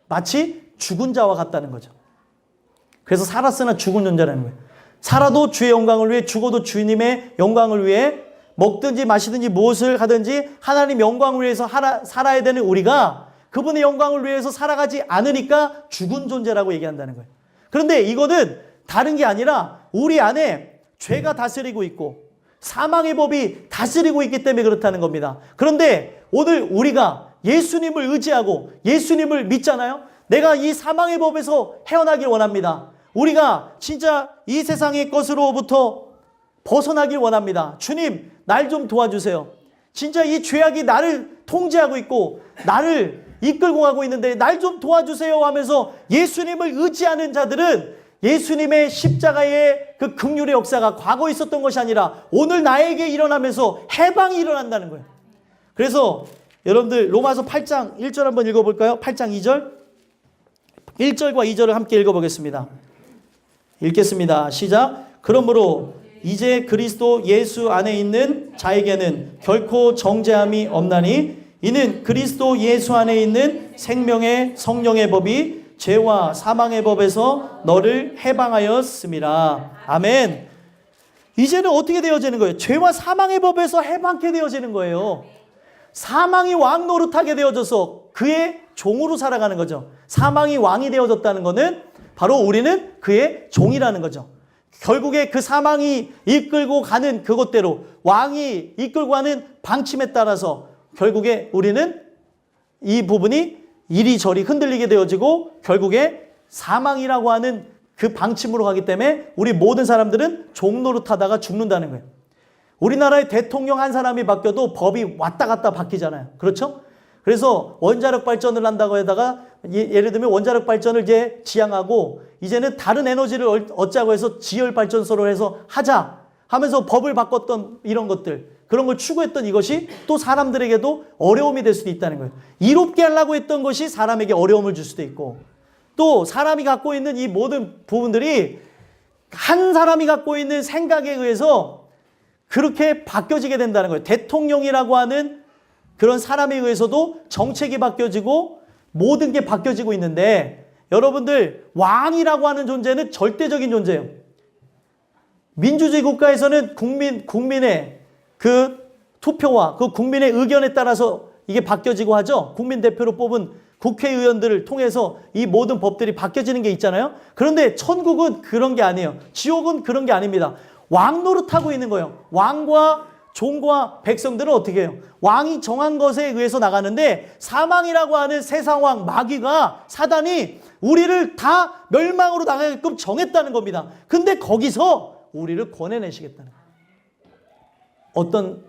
마치 죽은 자와 같다는 거죠. 그래서 살았으나 죽은 존재라는 거예요. 살아도 주의 영광을 위해 죽어도 주님의 영광을 위해 먹든지 마시든지 무엇을 하든지 하나님 영광을 위해서 살아야 되는 우리가 그분의 영광을 위해서 살아가지 않으니까 죽은 존재라고 얘기한다는 거예요. 그런데 이거는 다른 게 아니라 우리 안에 죄가 다스리고 있고 사망의 법이 다스리고 있기 때문에 그렇다는 겁니다. 그런데 오늘 우리가 예수님을 의지하고 예수님을 믿잖아요. 내가 이 사망의 법에서 헤어나길 원합니다. 우리가 진짜 이 세상의 것으로부터 벗어나길 원합니다. 주님, 날 좀 도와주세요. 진짜 이 죄악이 나를 통제하고 있고 나를 이끌고 가고 있는데 날 좀 도와주세요 하면서 예수님을 의지하는 자들은 예수님의 십자가의 그 긍휼의 역사가 과거에 있었던 것이 아니라 오늘 나에게 일어나면서 해방이 일어난다는 거예요. 그래서 여러분들 로마서 8장 1절 한번 읽어볼까요? 8장 2절. 1절과 2절을 함께 읽어보겠습니다. 읽겠습니다. 시작. 그러므로 이제 그리스도 예수 안에 있는 자에게는 결코 정죄함이 없나니 이는 그리스도 예수 안에 있는 생명의 성령의 법이 죄와 사망의 법에서 너를 해방하였음이라. 아멘. 이제는 어떻게 되어지는 거예요? 죄와 사망의 법에서 해방케 되어지는 거예요. 사망이 왕 노릇하게 되어져서 그의 종으로 살아가는 거죠. 사망이 왕이 되어졌다는 것은 바로 우리는 그의 종이라는 거죠. 결국에 그 사망이 이끌고 가는 그것대로 왕이 이끌고 가는 방침에 따라서 결국에 우리는 이 부분이 이리저리 흔들리게 되어지고 결국에 사망이라고 하는 그 방침으로 가기 때문에 우리 모든 사람들은 종노릇하다가 죽는다는 거예요. 우리나라의 대통령 한 사람이 바뀌어도 법이 왔다 갔다 바뀌잖아요. 그렇죠? 그래서 원자력 발전을 한다고 하다가 예를 들면 원자력 발전을 이제 지향하고 이제는 다른 에너지를 얻자고 해서 지열 발전소를 해서 하자 하면서 법을 바꿨던 이런 것들, 그런 걸 추구했던 이것이 또 사람들에게도 어려움이 될 수도 있다는 거예요. 이롭게 하려고 했던 것이 사람에게 어려움을 줄 수도 있고, 또 사람이 갖고 있는 이 모든 부분들이 한 사람이 갖고 있는 생각에 의해서 그렇게 바뀌어지게 된다는 거예요. 대통령이라고 하는 그런 사람에 의해서도 정책이 바뀌어지고 모든 게 바뀌어지고 있는데, 여러분들 왕이라고 하는 존재는 절대적인 존재예요. 민주주의 국가에서는 국민의 그 투표와 그 국민의 의견에 따라서 이게 바뀌어지고 하죠. 국민 대표로 뽑은 국회의원들을 통해서 이 모든 법들이 바뀌어지는 게 있잖아요. 그런데 천국은 그런 게 아니에요. 지옥은 그런 게 아닙니다. 왕 노릇하고 있는 거예요. 왕과 종과 백성들은 어떻게 해요? 왕이 정한 것에 의해서 나가는데 사망이라고 하는 세상왕 마귀가, 사단이 우리를 다 멸망으로 나가게끔 정했다는 겁니다. 근데 거기서 우리를 권해내시겠다는 거예요. 어떤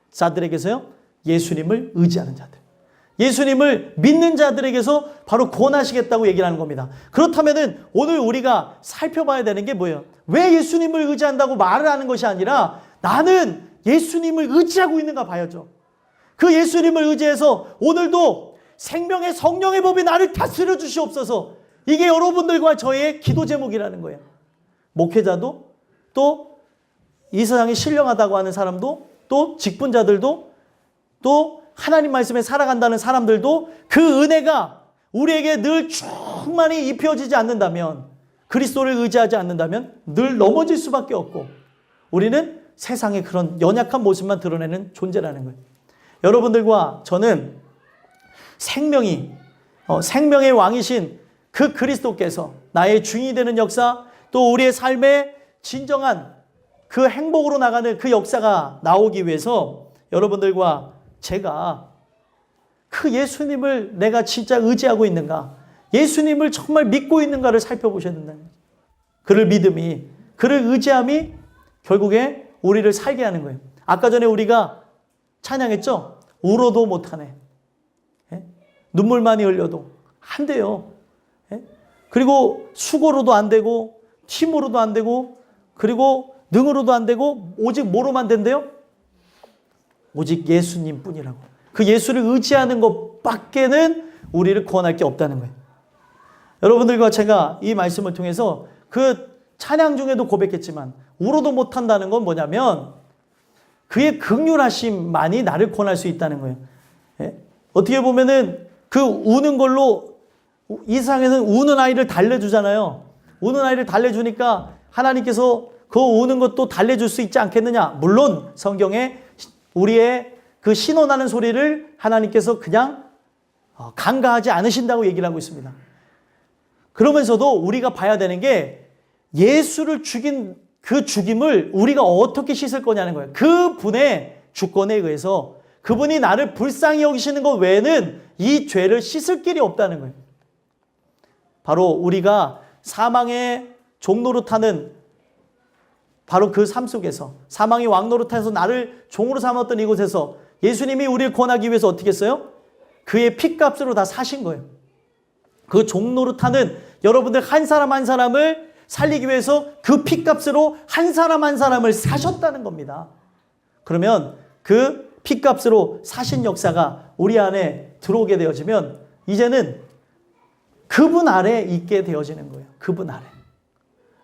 자들에게서요? 예수님을 의지하는 자들, 예수님을 믿는 자들에게서 바로 권하시겠다고 얘기를 하는 겁니다. 그렇다면은 오늘 우리가 살펴봐야 되는 게 뭐예요? 왜 예수님을 의지한다고 말을 하는 것이 아니라 나는 예수님을 의지하고 있는가 봐야죠. 그 예수님을 의지해서 오늘도 생명의 성령의 법이 나를 다스려 주시옵소서. 이게 여러분들과 저의 기도 제목이라는 거예요. 목회자도, 또 이 세상에 신령하다고 하는 사람도, 또 직분자들도, 또 하나님 말씀에 살아간다는 사람들도 그 은혜가 우리에게 늘 충만히 입혀지지 않는다면, 그리스도를 의지하지 않는다면 늘 넘어질 수밖에 없고 우리는 세상의 그런 연약한 모습만 드러내는 존재라는 거예요. 여러분들과 저는 생명의 왕이신 그 그리스도께서 나의 주인이 되는 역사, 또 우리의 삶의 진정한 그 행복으로 나가는 그 역사가 나오기 위해서 여러분들과 제가 그 예수님을 내가 진짜 의지하고 있는가, 예수님을 정말 믿고 있는가를 살펴보셔야 된다는 거예요. 그를 믿음이, 그를 의지함이 결국에 우리를 살게 하는 거예요. 아까 전에 우리가 찬양했죠? 울어도 못하네. 예? 눈물만이 흘려도 안 돼요. 예? 그리고 수고로도 안 되고 힘으로도 안 되고 그리고 능으로도 안 되고 오직 뭐로만 된대요? 오직 예수님 뿐이라고. 그 예수를 의지하는 것밖에는 우리를 구원할 게 없다는 거예요. 여러분들과 제가 이 말씀을 통해서 그 찬양 중에도 고백했지만 울어도 못한다는 건 뭐냐면 그의 긍휼하심만이 나를 구원할 수 있다는 거예요. 예? 어떻게 보면은 그 우는 걸로 이 세상에는 우는 아이를 달래주잖아요. 우는 아이를 달래주니까 하나님께서 그 우는 것도 달래줄 수 있지 않겠느냐. 물론 성경에 우리의 그 신원하는 소리를 하나님께서 그냥 간과하지 않으신다고 얘기를 하고 있습니다. 그러면서도 우리가 봐야 되는 게 예수를 죽인 그 죽임을 우리가 어떻게 씻을 거냐는 거예요. 그 분의 주권에 의해서 그분이 나를 불쌍히 여기시는 것 외에는 이 죄를 씻을 길이 없다는 거예요. 바로 우리가 사망의 종노릇하는 바로 그 삶 속에서, 사망이 왕노릇해서 나를 종으로 삼았던 이곳에서 예수님이 우리를 구원하기 위해서 어떻게 했어요? 그의 핏값으로 다 사신 거예요. 그 종노릇하는 여러분들 한 사람 한 사람을 살리기 위해서 그 핏값으로 한 사람 한 사람을 사셨다는 겁니다. 그러면 그 피값으로 사신 역사가 우리 안에 들어오게 되어지면 이제는 그분 아래 있게 되어지는 거예요. 그분 아래.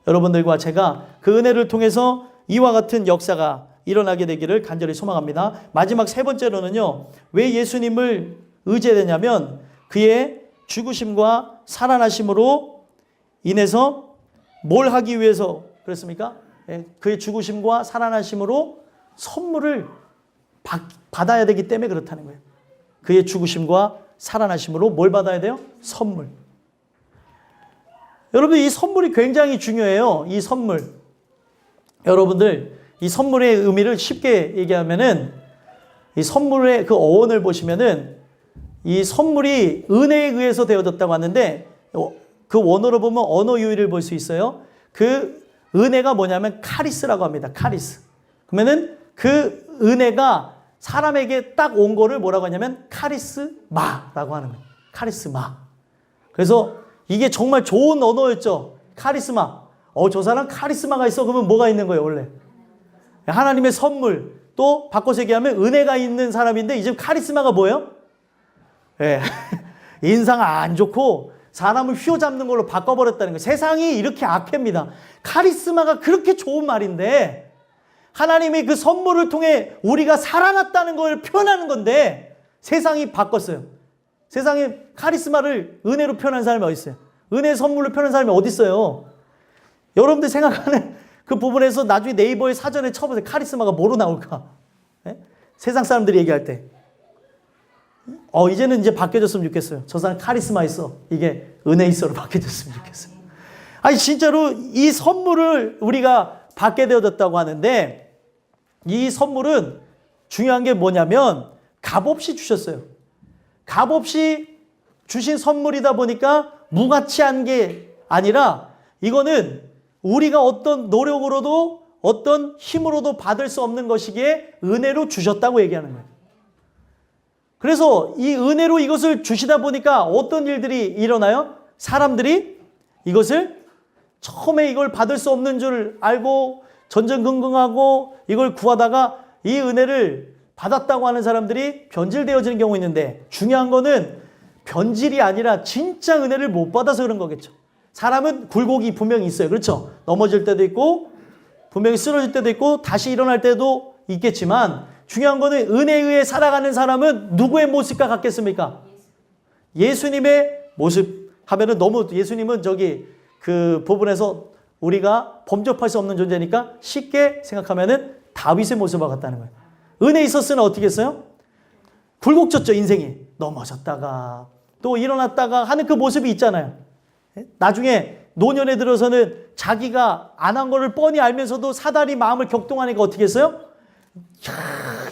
여러분들과 제가 그 은혜를 통해서 이와 같은 역사가 일어나게 되기를 간절히 소망합니다. 마지막 세 번째로는요. 왜 예수님을 의지되냐면 그의 죽으심과 살아나심으로 인해서 뭘 하기 위해서 그렇습니까? 그의 죽으심과 살아나심으로 선물을 받아야 되기 때문에 그렇다는 거예요. 그의 죽으심과 살아나심으로 뭘 받아야 돼요? 선물. 여러분 이 선물이 굉장히 중요해요. 이 선물. 여러분들 이 선물의 의미를 쉽게 얘기하면은 이 선물의 그 어원을 보시면은 이 선물이 은혜에 의해서 되어졌다고 하는데 그 원어로 보면 언어 유희를 볼 수 있어요. 그 은혜가 뭐냐면 카리스라고 합니다. 카리스. 그러면은 그 은혜가 사람에게 딱 온 거를 뭐라고 하냐면 카리스마라고 하는 거예요. 카리스마. 그래서 이게 정말 좋은 언어였죠. 카리스마. 저 사람 카리스마가 있어. 그러면 뭐가 있는 거예요, 원래? 하나님의 선물. 또 바꿔서 얘기하면 은혜가 있는 사람인데 이제 카리스마가 뭐예요? 예. 인상 안 좋고 사람을 휘어잡는 걸로 바꿔버렸다는 거예요. 세상이 이렇게 악합니다. 카리스마가 그렇게 좋은 말인데 하나님이 그 선물을 통해 우리가 살아났다는 걸 표현하는 건데 세상이 바꿨어요. 세상에 카리스마를 은혜로 표현한 사람이 어디 있어요? 은혜의 선물로 표현한 사람이 어디 있어요? 여러분들 생각하는 그 부분에서 나중에 네이버에 사전에 쳐보세요. 카리스마가 뭐로 나올까? 네? 세상 사람들이 얘기할 때. 이제는 이제 바뀌어졌으면 좋겠어요. 저 사람 카리스마 있어. 이게 은혜 있어로 바뀌어졌으면 좋겠어요. 아니 진짜로 이 선물을 우리가 받게 되어졌다고 하는데 이 선물은 중요한 게 뭐냐면 값없이 주셨어요. 값없이 주신 선물이다 보니까 무가치한 게 아니라 이거는 우리가 어떤 노력으로도 어떤 힘으로도 받을 수 없는 것이기에 은혜로 주셨다고 얘기하는 거예요. 그래서 이 은혜로 이것을 주시다 보니까 어떤 일들이 일어나요? 사람들이 이것을 처음에 이걸 받을 수 없는 줄 알고 전전긍긍하고 이걸 구하다가 이 은혜를 받았다고 하는 사람들이 변질되어지는 경우 있는데 중요한 거는 변질이 아니라 진짜 은혜를 못 받아서 그런 거겠죠. 사람은 굴곡이 분명히 있어요. 그렇죠? 넘어질 때도 있고 분명히 쓰러질 때도 있고 다시 일어날 때도 있겠지만 중요한 거는 은혜에 의해 살아가는 사람은 누구의 모습과 같겠습니까? 예수님의 모습 하면은 너무 예수님은 저기 그 부분에서 우리가 범접할 수 없는 존재니까 쉽게 생각하면은 다윗의 모습과 같다는 거예요. 은혜 있었으면 어떻게 했어요? 굴곡졌죠, 인생이. 넘어졌다가 또 일어났다가 하는 그 모습이 있잖아요. 나중에 노년에 들어서는 자기가 안 한 거를 뻔히 알면서도 사다리 마음을 격동하니까 어떻게 했어요?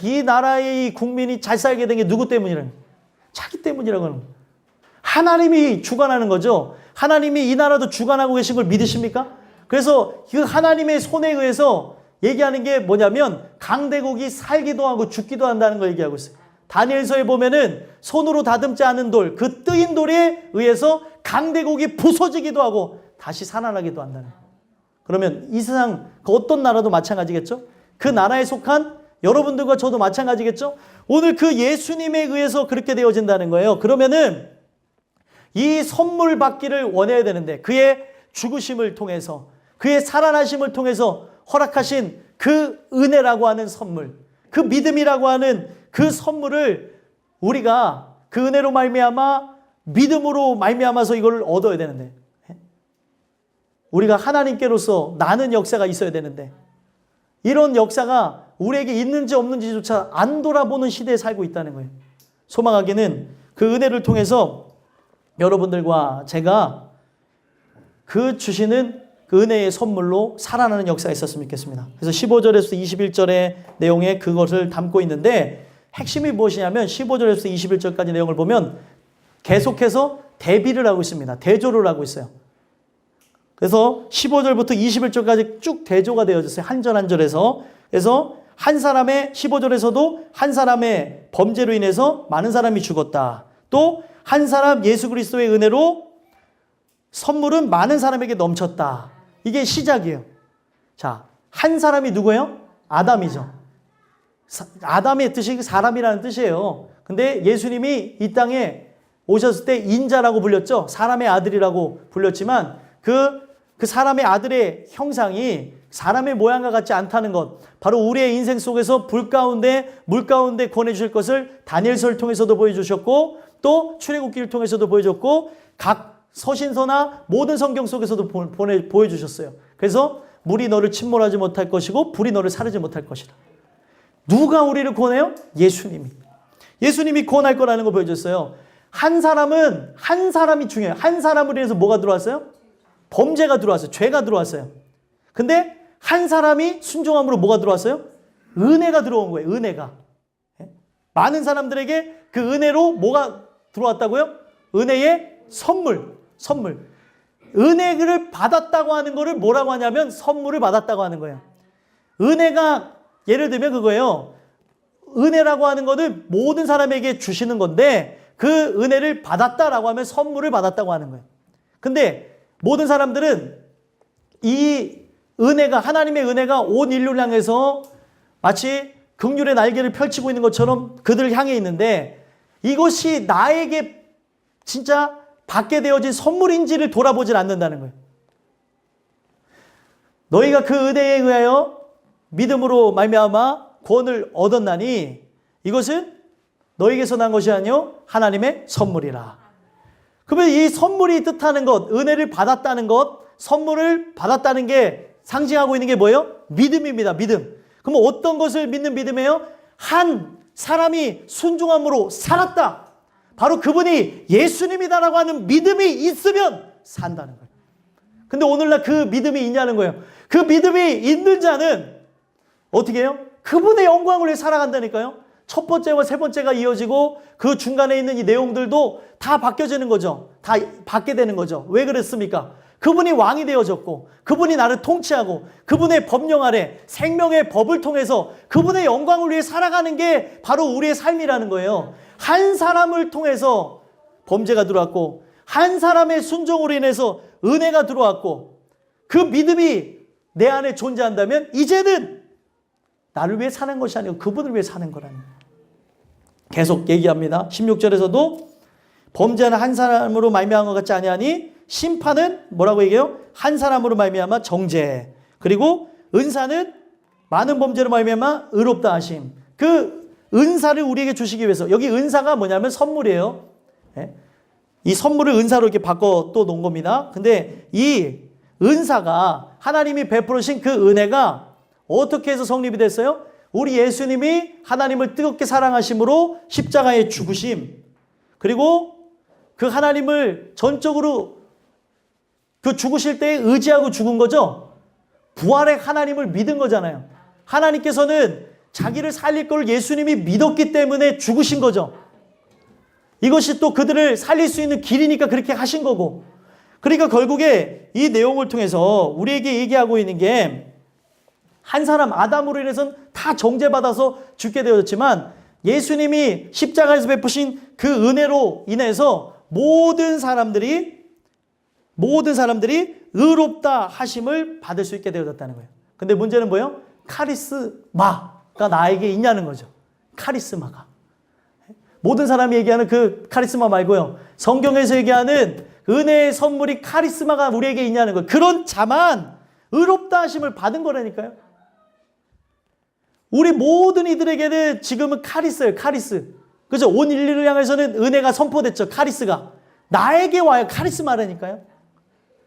이 나라의 국민이 잘 살게 된 게 누구 때문이라는 거예요? 자기 때문이라고 하는 거예요. 하나님이 주관하는 거죠. 하나님이 이 나라도 주관하고 계신 걸 믿으십니까? 그래서 그 하나님의 손에 의해서 얘기하는 게 뭐냐면 강대국이 살기도 하고 죽기도 한다는 걸 얘기하고 있어요. 다니엘서에 보면은 손으로 다듬지 않은 돌, 그 뜨인 돌에 의해서 강대국이 부서지기도 하고 다시 살아나기도 한다는 거예요. 그러면 이 세상 그 어떤 나라도 마찬가지겠죠? 그 나라에 속한 여러분들과 저도 마찬가지겠죠? 오늘 그 예수님에 의해서 그렇게 되어진다는 거예요. 그러면은 이 선물 받기를 원해야 되는데 그의 죽으심을 통해서 그의 살아나심을 통해서 허락하신 그 은혜라고 하는 선물, 그 믿음이라고 하는 그 선물을 우리가 그 은혜로 말미암아 믿음으로 말미암아서 이걸 얻어야 되는데 우리가 하나님께로서 나는 역사가 있어야 되는데 이런 역사가 우리에게 있는지 없는지조차 안 돌아보는 시대에 살고 있다는 거예요. 소망하기는 그 은혜를 통해서 여러분들과 제가 그 주시는 그 은혜의 선물로 살아나는 역사가 있었으면 좋겠습니다. 그래서 15절에서 21절의 내용에 그것을 담고 있는데 핵심이 무엇이냐면 15절에서 21절까지 내용을 보면 계속해서 대비를 하고 있습니다. 대조를 하고 있어요. 그래서 15절부터 21절까지 쭉 대조가 되어졌어요. 한 절 한 절에서. 그래서 한 사람의 15절에서도 한 사람의 범죄로 인해서 많은 사람이 죽었다. 또 한 사람 예수 그리스도의 은혜로 선물은 많은 사람에게 넘쳤다. 이게 시작이에요. 자, 한 사람이 누구예요? 아담이죠. 아담의 뜻이 사람이라는 뜻이에요. 근데 예수님이 이 땅에 오셨을 때 인자라고 불렸죠. 사람의 아들이라고 불렸지만 그 사람의 아들의 형상이 사람의 모양과 같지 않다는 것, 바로 우리의 인생 속에서 불 가운데 물 가운데 권해주실 것을 다니엘서를 통해서도 보여주셨고, 또 출애굽기를 통해서도 보여줬고, 각 서신서나 모든 성경 속에서도 보여주셨어요. 그래서 물이 너를 침몰하지 못할 것이고 불이 너를 사르지 못할 것이다. 누가 우리를 구원해요? 예수님이. 예수님이 구원할 거라는 걸 보여줬어요. 한 사람이 중요해요. 한 사람으로 인해서 뭐가 들어왔어요? 범죄가 들어왔어요. 죄가 들어왔어요. 근데 한 사람이 순종함으로 뭐가 들어왔어요? 은혜가 들어온 거예요. 은혜가. 많은 사람들에게 그 은혜로 뭐가 들어왔다고요? 은혜의 선물. 은혜를 받았다고 하는 거를 뭐라고 하냐면 선물을 받았다고 하는 거예요. 은혜가 예를 들면 그거예요. 은혜라고 하는 거는 모든 사람에게 주시는 건데 그 은혜를 받았다라고 하면 선물을 받았다고 하는 거예요. 근데 모든 사람들은 이 은혜가, 하나님의 은혜가 온 인류를 향해서 마치 긍휼의 날개를 펼치고 있는 것처럼 그들을 향해 있는데 이것이 나에게 진짜 받게 되어진 선물인지를 돌아보질 않는다는 거예요. 너희가 그 은혜에 의하여 믿음으로 말미암아 구원을 얻었나니 이것은 너희에게서 난 것이 아니요 하나님의 선물이라. 그러면 이 선물이 뜻하는 것, 은혜를 받았다는 것, 선물을 받았다는 게 상징하고 있는 게 뭐예요? 믿음입니다. 믿음. 그럼 어떤 것을 믿는 믿음이에요? 한 사람이 순종함으로 살았다. 바로 그분이 예수님이다라고 하는 믿음이 있으면 산다는 거예요. 근데 오늘날 그 믿음이 있냐는 거예요. 그 믿음이 있는 자는 어떻게 해요? 그분의 영광을 위해 살아간다니까요. 첫 번째와 세 번째가 이어지고 그 중간에 있는 이 내용들도 다 바뀌어지는 거죠. 다 받게 되는 거죠. 왜 그랬습니까? 그분이 왕이 되어졌고 그분이 나를 통치하고 그분의 법령 아래 생명의 법을 통해서 그분의 영광을 위해 살아가는 게 바로 우리의 삶이라는 거예요. 한 사람을 통해서 범죄가 들어왔고 한 사람의 순종으로 인해서 은혜가 들어왔고 그 믿음이 내 안에 존재한다면 이제는 나를 위해 사는 것이 아니고 그분을 위해 사는 거라는 거예요. 계속 얘기합니다. 16절에서도 범죄는 한 사람으로 말미암은 것 같지 아니하니 심판은 뭐라고 얘기해요? 한 사람으로 말미암아 정죄. 그리고 은사는 많은 범죄로 말미암아 의롭다 하심. 그 은사를 우리에게 주시기 위해서, 여기 은사가 뭐냐면 선물이에요. 이 선물을 은사로 이렇게 바꿔 또 놓은 겁니다. 근데 이 은사가 하나님이 베풀으신 그 은혜가 어떻게 해서 성립이 됐어요? 우리 예수님이 하나님을 뜨겁게 사랑하심으로 십자가에 죽으심, 그리고 그 하나님을 전적으로 그 죽으실 때 의지하고 죽은 거죠. 부활의 하나님을 믿은 거잖아요. 하나님께서는 자기를 살릴 걸 예수님이 믿었기 때문에 죽으신 거죠. 이것이 또 그들을 살릴 수 있는 길이니까 그렇게 하신 거고. 그러니까 결국에 이 내용을 통해서 우리에게 얘기하고 있는 게 한 사람 아담으로 인해서는 다 정죄받아서 죽게 되었지만 예수님이 십자가에서 베푸신 그 은혜로 인해서 모든 사람들이 의롭다 하심을 받을 수 있게 되어졌다는 거예요. 근데 문제는 뭐예요? 카리스마가 나에게 있냐는 거죠. 카리스마가. 모든 사람이 얘기하는 그 카리스마 말고요. 성경에서 얘기하는 은혜의 선물이 카리스마가 우리에게 있냐는 거예요. 그런 자만 의롭다 하심을 받은 거라니까요. 우리 모든 이들에게는 지금은 카리스예요. 카리스. 그죠? 온 인류를 향해서는 은혜가 선포됐죠. 카리스가. 나에게 와요. 카리스마라니까요.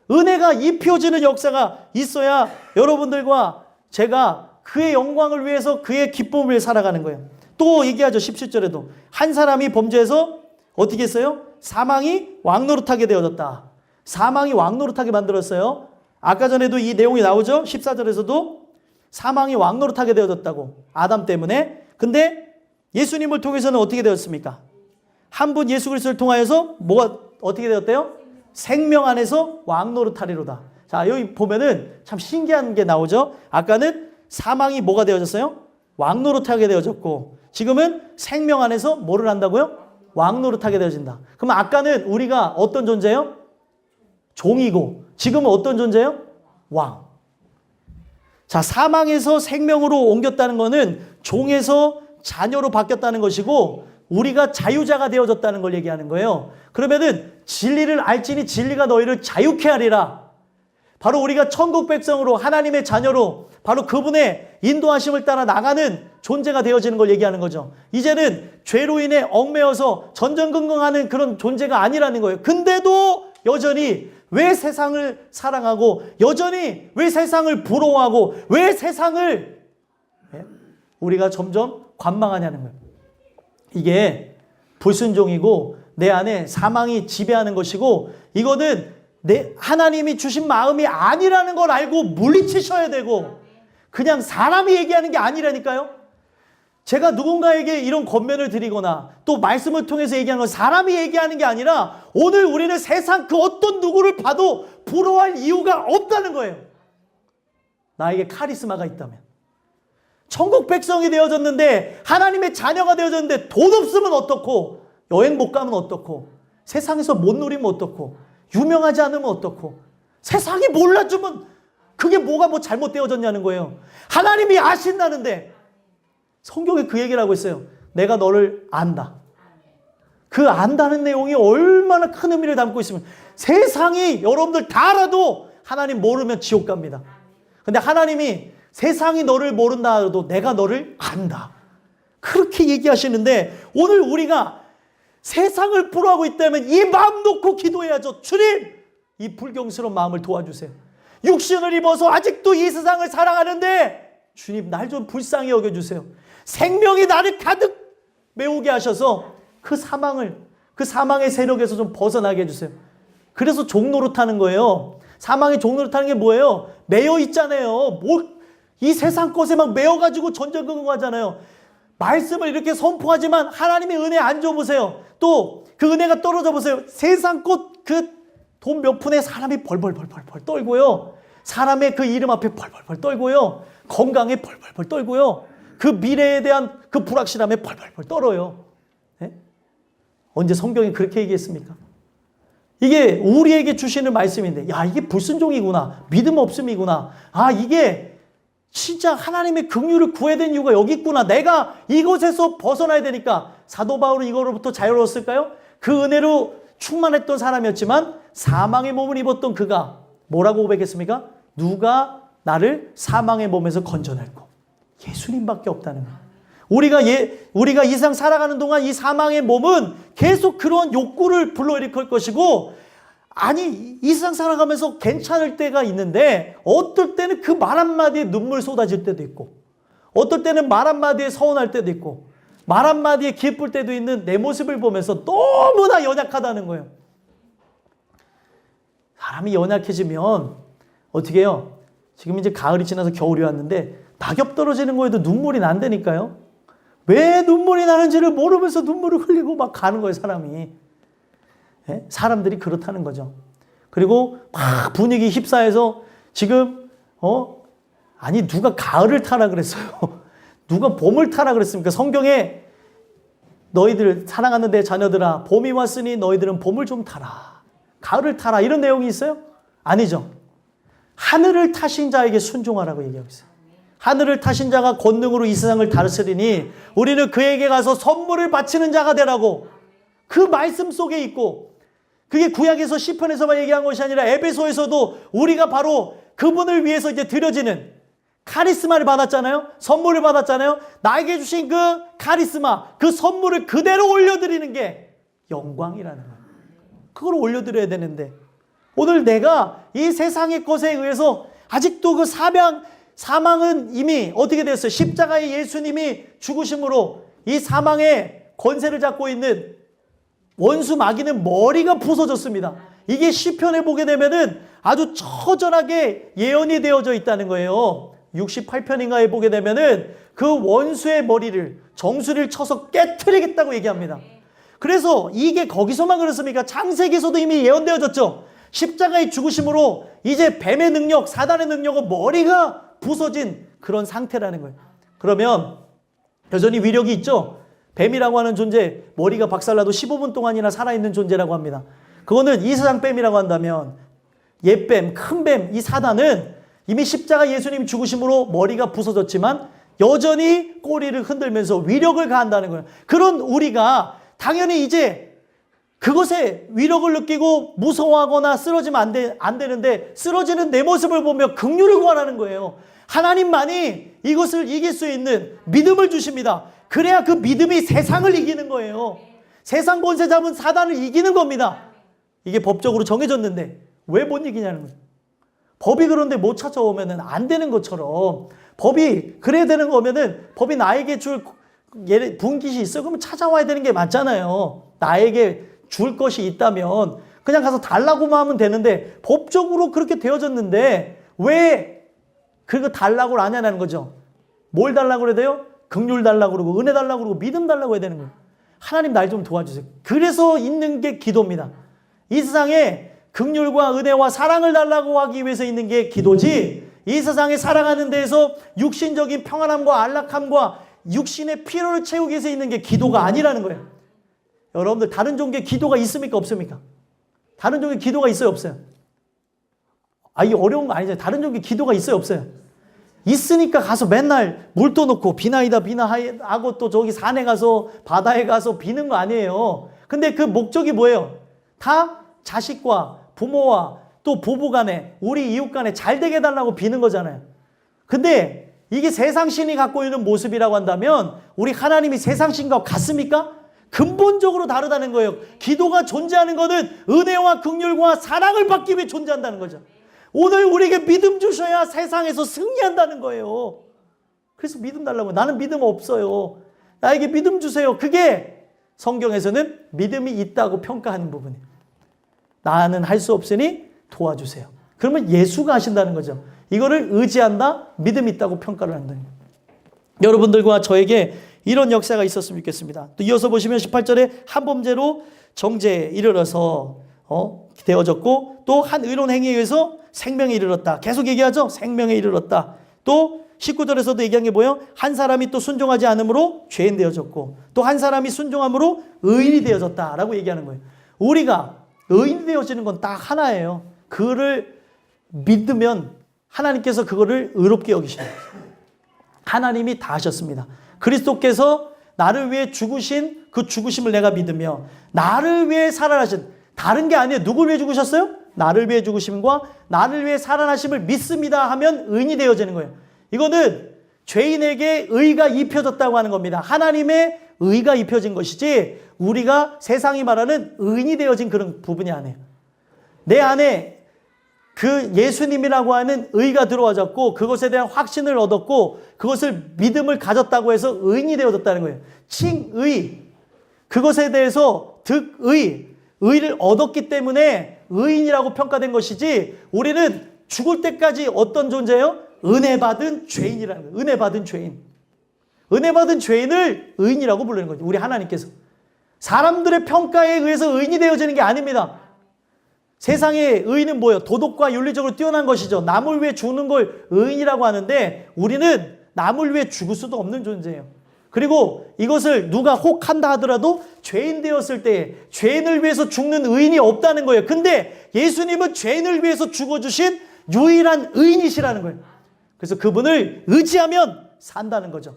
은혜가 입혀지는 역사가 있어야 여러분들과 제가 그의 영광을 위해서 그의 기쁨을 위해 살아가는 거예요. 또 얘기하죠. 17절에도. 한 사람이 범죄해서 어떻게 했어요? 사망이 왕노릇하게 되어졌다. 사망이 왕노릇하게 만들었어요. 아까 전에도 이 내용이 나오죠. 14절에서도 사망이 왕노릇하게 되어졌다고. 아담 때문에. 근데 예수님을 통해서는 어떻게 되었습니까? 한 분 예수 그리스도를 통하여서 뭐가 어떻게 되었대요? 생명 안에서 왕노릇하리로다. 자, 여기 보면은 참 신기한 게 나오죠. 아까는 사망이 뭐가 되어졌어요? 왕노릇하게 되어졌고 지금은 생명 안에서 뭐를 한다고요? 왕노릇하게 되어진다. 그럼 아까는 우리가 어떤 존재예요? 종이고 지금은 어떤 존재예요? 왕. 자, 사망에서 생명으로 옮겼다는 것은 종에서 자녀로 바뀌었다는 것이고 우리가 자유자가 되어졌다는 걸 얘기하는 거예요. 그러면은 진리를 알지니 진리가 너희를 자유케 하리라. 바로 우리가 천국 백성으로 하나님의 자녀로 바로 그분의 인도하심을 따라 나가는 존재가 되어지는 걸 얘기하는 거죠. 이제는 죄로 인해 얽매여서 전전긍긍하는 그런 존재가 아니라는 거예요. 근데도 여전히 왜 세상을 사랑하고 여전히 왜 세상을 부러워하고 왜 세상을 우리가 점점 관망하냐는 거예요. 이게 불순종이고 내 안에 사망이 지배하는 것이고 이거는 하나님이 주신 마음이 아니라는 걸 알고 물리치셔야 되고 그냥 사람이 얘기하는 게 아니라니까요. 제가 누군가에게 이런 권면을 드리거나 또 말씀을 통해서 얘기하는 건 사람이 얘기하는 게 아니라 오늘 우리는 세상 그 어떤 누구를 봐도 부러워할 이유가 없다는 거예요. 나에게 카리스마가 있다면. 천국 백성이 되어졌는데 하나님의 자녀가 되어졌는데 돈 없으면 어떻고 여행 못 가면 어떻고 세상에서 못 누리면 어떻고 유명하지 않으면 어떻고 세상이 몰라주면 그게 뭐가 뭐 잘못되어졌냐는 거예요. 하나님이 아신다는데 성경에 그 얘기를 하고 있어요. 내가 너를 안다. 그 안다는 내용이 얼마나 큰 의미를 담고 있으면 세상이 여러분들 다 알아도 하나님 모르면 지옥 갑니다. 근데 하나님이 세상이 너를 모른다 하더라도 내가 너를 안다. 그렇게 얘기하시는데 오늘 우리가 세상을 부러워하고 있다면 이 마음 놓고 기도해야죠. 주님, 이 불경스러운 마음을 도와주세요. 육신을 입어서 아직도 이 세상을 사랑하는데 주님 날 좀 불쌍히 여겨주세요. 생명이 나를 가득 메우게 하셔서 그 사망의 세력에서 좀 벗어나게 해주세요. 그래서 종노릇하는 거예요. 사망의 종노릇하는 게 뭐예요? 매여 있잖아요. 이 세상 것에 막 매여가지고 전전긍긍하잖아요. 말씀을 이렇게 선포하지만 하나님의 은혜 안 줘보세요. 또 그 은혜가 떨어져 보세요. 세상 것 그 돈 몇 푼에 사람이 벌벌벌벌 떨고요. 사람의 그 이름 앞에 벌벌벌 떨고요. 건강에 벌벌벌 떨고요. 그 미래에 대한 그 불확실함에 벌벌벌 떨어요. 네? 언제 성경이 그렇게 얘기했습니까? 이게 우리에게 주시는 말씀인데 야 이게 불순종이구나. 믿음 없음이구나. 아 이게 진짜 하나님의 긍휼을 구해야 되는 이유가 여기 있구나. 내가 이곳에서 벗어나야 되니까. 사도 바울은 이거로부터 자유로웠을까요? 그 은혜로 충만했던 사람이었지만 사망의 몸을 입었던 그가 뭐라고 고백했습니까? 누가 나를 사망의 몸에서 건져낼고 예수님밖에 없다는 거예요. 우리가 이 세상 살아가는 동안 이 사망의 몸은 계속 그런 욕구를 불러일으킬 것이고 아니 이 세상 살아가면서 괜찮을 때가 있는데 어떨 때는 그 말 한마디에 눈물 쏟아질 때도 있고 어떨 때는 말 한마디에 서운할 때도 있고 말 한마디에 기쁠 때도 있는 내 모습을 보면서 너무나 연약하다는 거예요. 사람이 연약해지면 어떻게 해요? 지금 이제 가을이 지나서 겨울이 왔는데 낙엽 떨어지는 거에도 눈물이 난다니까요. 왜 눈물이 나는지를 모르면서 눈물을 흘리고 막 가는 거예요, 사람이. 네? 사람들이 그렇다는 거죠. 그리고 막 분위기 휩싸여서 지금 아니 누가 가을을 타라 그랬어요. 누가 봄을 타라 그랬습니까? 성경에 너희들 사랑하는 내 자녀들아 봄이 왔으니 너희들은 봄을 좀 타라. 가을을 타라 이런 내용이 있어요? 아니죠. 하늘을 타신 자에게 순종하라고 얘기하고 있어요. 하늘을 타신 자가 권능으로 이 세상을 다스리니 우리는 그에게 가서 선물을 바치는 자가 되라고 그 말씀 속에 있고 그게 구약에서 시편에서만 얘기한 것이 아니라 에베소에서도 우리가 바로 그분을 위해서 이제 드려지는 카리스마를 받았잖아요. 선물을 받았잖아요. 나에게 주신 그 카리스마, 그 선물을 그대로 올려드리는 게 영광이라는 거예요. 그걸 올려드려야 되는데 오늘 내가 이 세상의 것에 의해서 아직도 그 사망은 이미 어떻게 됐어요? 십자가의 예수님이 죽으심으로 이 사망의 권세를 잡고 있는 원수 마귀는 머리가 부서졌습니다. 이게 시편에 보게 되면은 아주 처절하게 예언이 되어져 있다는 거예요. 68편인가에 보게 되면은 그 원수의 머리를 정수리를 쳐서 깨트리겠다고 얘기합니다. 그래서 이게 거기서만 그렇습니까? 창세기에서도 이미 예언되어졌죠. 십자가의 죽으심으로 이제 뱀의 능력, 사단의 능력은 머리가 부서진 그런 상태라는 거예요. 그러면 여전히 위력이 있죠. 뱀이라고 하는 존재, 머리가 박살나도 15분 동안이나 살아있는 존재라고 합니다. 그거는 이 세상 뱀이라고 한다면 옛뱀, 큰 뱀, 이 사단은 이미 십자가 예수님 죽으심으로 머리가 부서졌지만 여전히 꼬리를 흔들면서 위력을 가한다는 거예요. 그런 우리가 당연히 이제 그것에 위력을 느끼고 무서워하거나 쓰러지면 안 되는데 쓰러지는 내 모습을 보며 긍휼을 구하라는 거예요. 하나님만이 이것을 이길 수 있는 믿음을 주십니다. 그래야 그 믿음이 세상을 이기는 거예요. 세상 권세 잡은 사단을 이기는 겁니다. 이게 법적으로 정해졌는데 왜 못 이기냐는 거예요. 법이 그런데 못 찾아오면 안 되는 것처럼 법이 그래야 되는 거면은 법이 나에게 줄 분깃이 있어 그러면 찾아와야 되는 게 맞잖아요. 나에게 줄 것이 있다면 그냥 가서 달라고만 하면 되는데 법적으로 그렇게 되어졌는데 왜 그거 달라고 안 하냐는 거죠. 뭘 달라고 그래야 돼요? 긍휼 달라고 그러고 은혜 달라고 그러고 믿음 달라고 해야 되는 거예요. 하나님 날 좀 도와주세요. 그래서 있는 게 기도입니다. 이 세상에 긍휼과 은혜와 사랑을 달라고 하기 위해서 있는 게 기도지, 이 세상에 살아가는 데에서 육신적인 평안함과 안락함과 육신의 피로를 채우기 위해서 있는 게 기도가 아니라는 거예요. 여러분들 다른 종교에 기도가 있습니까? 없습니까? 다른 종교에 기도가 있어요? 없어요? 이게 어려운 거 아니잖아요. 다른 종교에 기도가 있어요? 없어요? 있으니까 가서 맨날 물 떠놓고 비나이다 비나하고 또 저기 산에 가서 바다에 가서 비는 거 아니에요. 근데 그 목적이 뭐예요? 다 자식과 부모와 또 부부 간에 우리 이웃 간에 잘 되게 해달라고 비는 거잖아요. 근데 이게 세상 신이 갖고 있는 모습이라고 한다면 우리 하나님이 세상 신과 같습니까? 근본적으로 다르다는 거예요. 기도가 존재하는 것은 은혜와 긍휼과 사랑을 받기 위해 존재한다는 거죠. 오늘 우리에게 믿음 주셔야 세상에서 승리한다는 거예요. 그래서 믿음 달라고. 나는 믿음 없어요. 나에게 믿음 주세요. 그게 성경에서는 믿음이 있다고 평가하는 부분이에요. 나는 할 수 없으니 도와주세요. 그러면 예수가 하신다는 거죠. 이거를 의지한다, 믿음이 있다고 평가를 한다는 거예요. 여러분들과 저에게 이런 역사가 있었으면 좋겠습니다. 또 이어서 보시면 18절에 한 범죄로 정죄에 이르러서 되어졌고 또 한 의로운 행위에 의해서 생명에 이르렀다. 계속 얘기하죠. 생명에 이르렀다. 또 19절에서도 얘기한 게 뭐예요? 한 사람이 또 순종하지 않음으로 죄인 되어졌고 또 한 사람이 순종함으로 의인이 되어졌다라고 얘기하는 거예요. 우리가 의인이 되어지는 건 딱 하나예요. 그를 믿으면 하나님께서 그거를 의롭게 여기시는 거예요. 하나님이 다 하셨습니다. 그리스도께서 나를 위해 죽으신 그 죽으심을 내가 믿으며 나를 위해 살아나신, 다른 게 아니에요. 누구를 위해 죽으셨어요? 나를 위해 죽으심과 나를 위해 살아나심을 믿습니다 하면 의인이 되어지는 거예요. 이거는 죄인에게 의가 입혀졌다고 하는 겁니다. 하나님의 의가 입혀진 것이지 우리가 세상이 말하는 의인이 되어진 그런 부분이 아니에요. 내 안에 그 예수님이라고 하는 의가 들어와졌고 그것에 대한 확신을 얻었고 그것을 믿음을 가졌다고 해서 의인이 되어졌다는 거예요. 칭의, 그것에 대해서 득의, 의를 얻었기 때문에 의인이라고 평가된 것이지 우리는 죽을 때까지 어떤 존재예요? 은혜 받은 죄인이라는 거예요. 은혜 받은 죄인. 은혜 받은 죄인을 의인이라고 부르는 거죠. 우리 하나님께서. 사람들의 평가에 의해서 의인이 되어지는 게 아닙니다. 세상의 의인은 뭐예요? 도덕과 윤리적으로 뛰어난 것이죠. 남을 위해 죽는 걸 의인이라고 하는데 우리는 남을 위해 죽을 수도 없는 존재예요. 그리고 이것을 누가 혹한다 하더라도 죄인 되었을 때 죄인을 위해서 죽는 의인이 없다는 거예요. 근데 예수님은 죄인을 위해서 죽어주신 유일한 의인이시라는 거예요. 그래서 그분을 의지하면 산다는 거죠.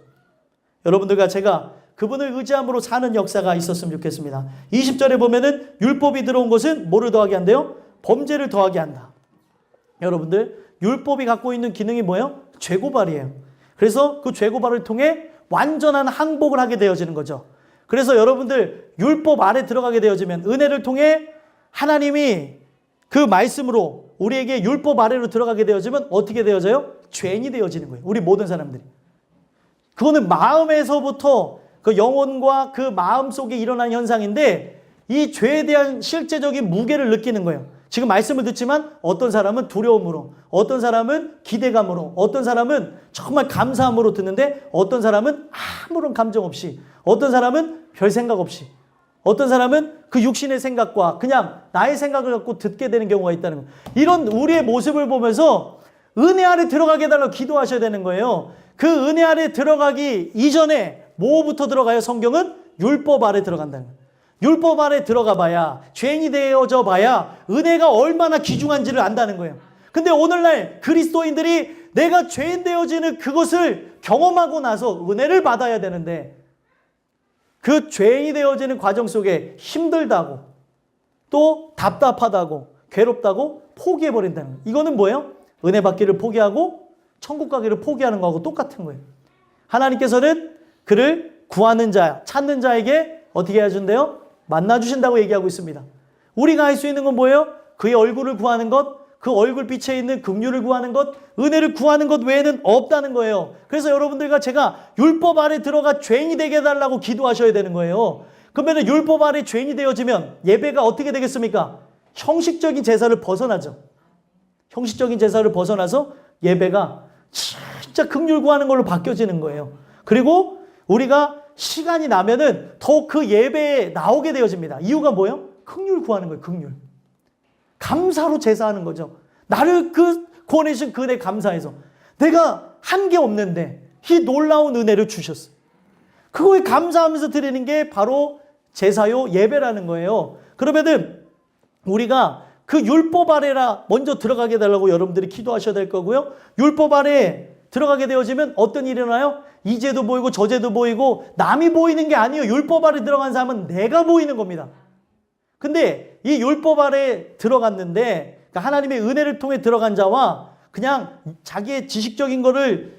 여러분들과 제가 그분을 의지함으로 사는 역사가 있었으면 좋겠습니다. 20절에 보면은 율법이 들어온 것은 뭐를 더하게 한대요? 범죄를 더하게 한다. 여러분들, 율법이 갖고 있는 기능이 뭐예요? 죄고발이에요. 그래서 그 죄고발을 통해 완전한 항복을 하게 되어지는 거죠. 그래서 여러분들 율법 아래 들어가게 되어지면 은혜를 통해 하나님이 그 말씀으로 우리에게 율법 아래로 들어가게 되어지면 어떻게 되어져요? 죄인이 되어지는 거예요. 우리 모든 사람들이. 그거는 마음에서부터 그 영혼과 그 마음 속에 일어난 현상인데 이 죄에 대한 실제적인 무게를 느끼는 거예요. 지금 말씀을 듣지만 어떤 사람은 두려움으로, 어떤 사람은 기대감으로, 어떤 사람은 정말 감사함으로 듣는데 어떤 사람은 아무런 감정 없이, 어떤 사람은 별 생각 없이, 어떤 사람은 그 육신의 생각과 그냥 나의 생각을 갖고 듣게 되는 경우가 있다는 거예요. 이런 우리의 모습을 보면서 은혜 아래 들어가게 해달라고 기도하셔야 되는 거예요. 그 은혜 아래 들어가기 이전에 뭐부터 들어가요? 성경은 율법 아래 들어간다는 거예요. 율법 아래 들어가 봐야, 죄인이 되어져 봐야 은혜가 얼마나 귀중한지를 안다는 거예요. 근데 오늘날 그리스도인들이 내가 죄인 되어지는 그것을 경험하고 나서 은혜를 받아야 되는데 그 죄인이 되어지는 과정 속에 힘들다고 또 답답하다고 괴롭다고 포기해버린다는 거예요. 이거는 뭐예요? 은혜 받기를 포기하고 천국 가기를 포기하는 거하고 똑같은 거예요. 하나님께서는 그를 구하는 자, 찾는 자에게 어떻게 해준대요? 만나주신다고 얘기하고 있습니다. 우리가 할 수 있는 건 뭐예요? 그의 얼굴을 구하는 것, 그 얼굴빛에 있는 긍휼을 구하는 것, 은혜를 구하는 것 외에는 없다는 거예요. 그래서 여러분들과 제가 율법 아래 들어가 죄인이 되게 해달라고 기도하셔야 되는 거예요. 그러면 율법 아래 죄인이 되어지면 예배가 어떻게 되겠습니까? 형식적인 제사를 벗어나죠. 형식적인 제사를 벗어나서 예배가 진짜 긍휼 구하는 걸로 바뀌어지는 거예요. 그리고 우리가 시간이 나면은 더 그 예배에 나오게 되어집니다. 이유가 뭐예요? 긍휼 구하는 거예요. 긍휼. 감사로 제사하는 거죠. 나를 구원해 주신 그에 감사해서 내가 한 게 없는데 이 놀라운 은혜를 주셨어. 그거에 감사하면서 드리는 게 바로 제사요 예배라는 거예요. 그러면은 우리가 그 율법 아래라 먼저 들어가게 해달라고 여러분들이 기도하셔야 될 거고요. 율법 아래 들어가게 되어지면 어떤 일이 일어나요? 이제도 보이고 저제도 보이고 남이 보이는 게 아니에요. 율법 아래 들어간 사람은 내가 보이는 겁니다. 근데 이 율법 아래 들어갔는데 그러니까 하나님의 은혜를 통해 들어간 자와 그냥 자기의 지식적인 거를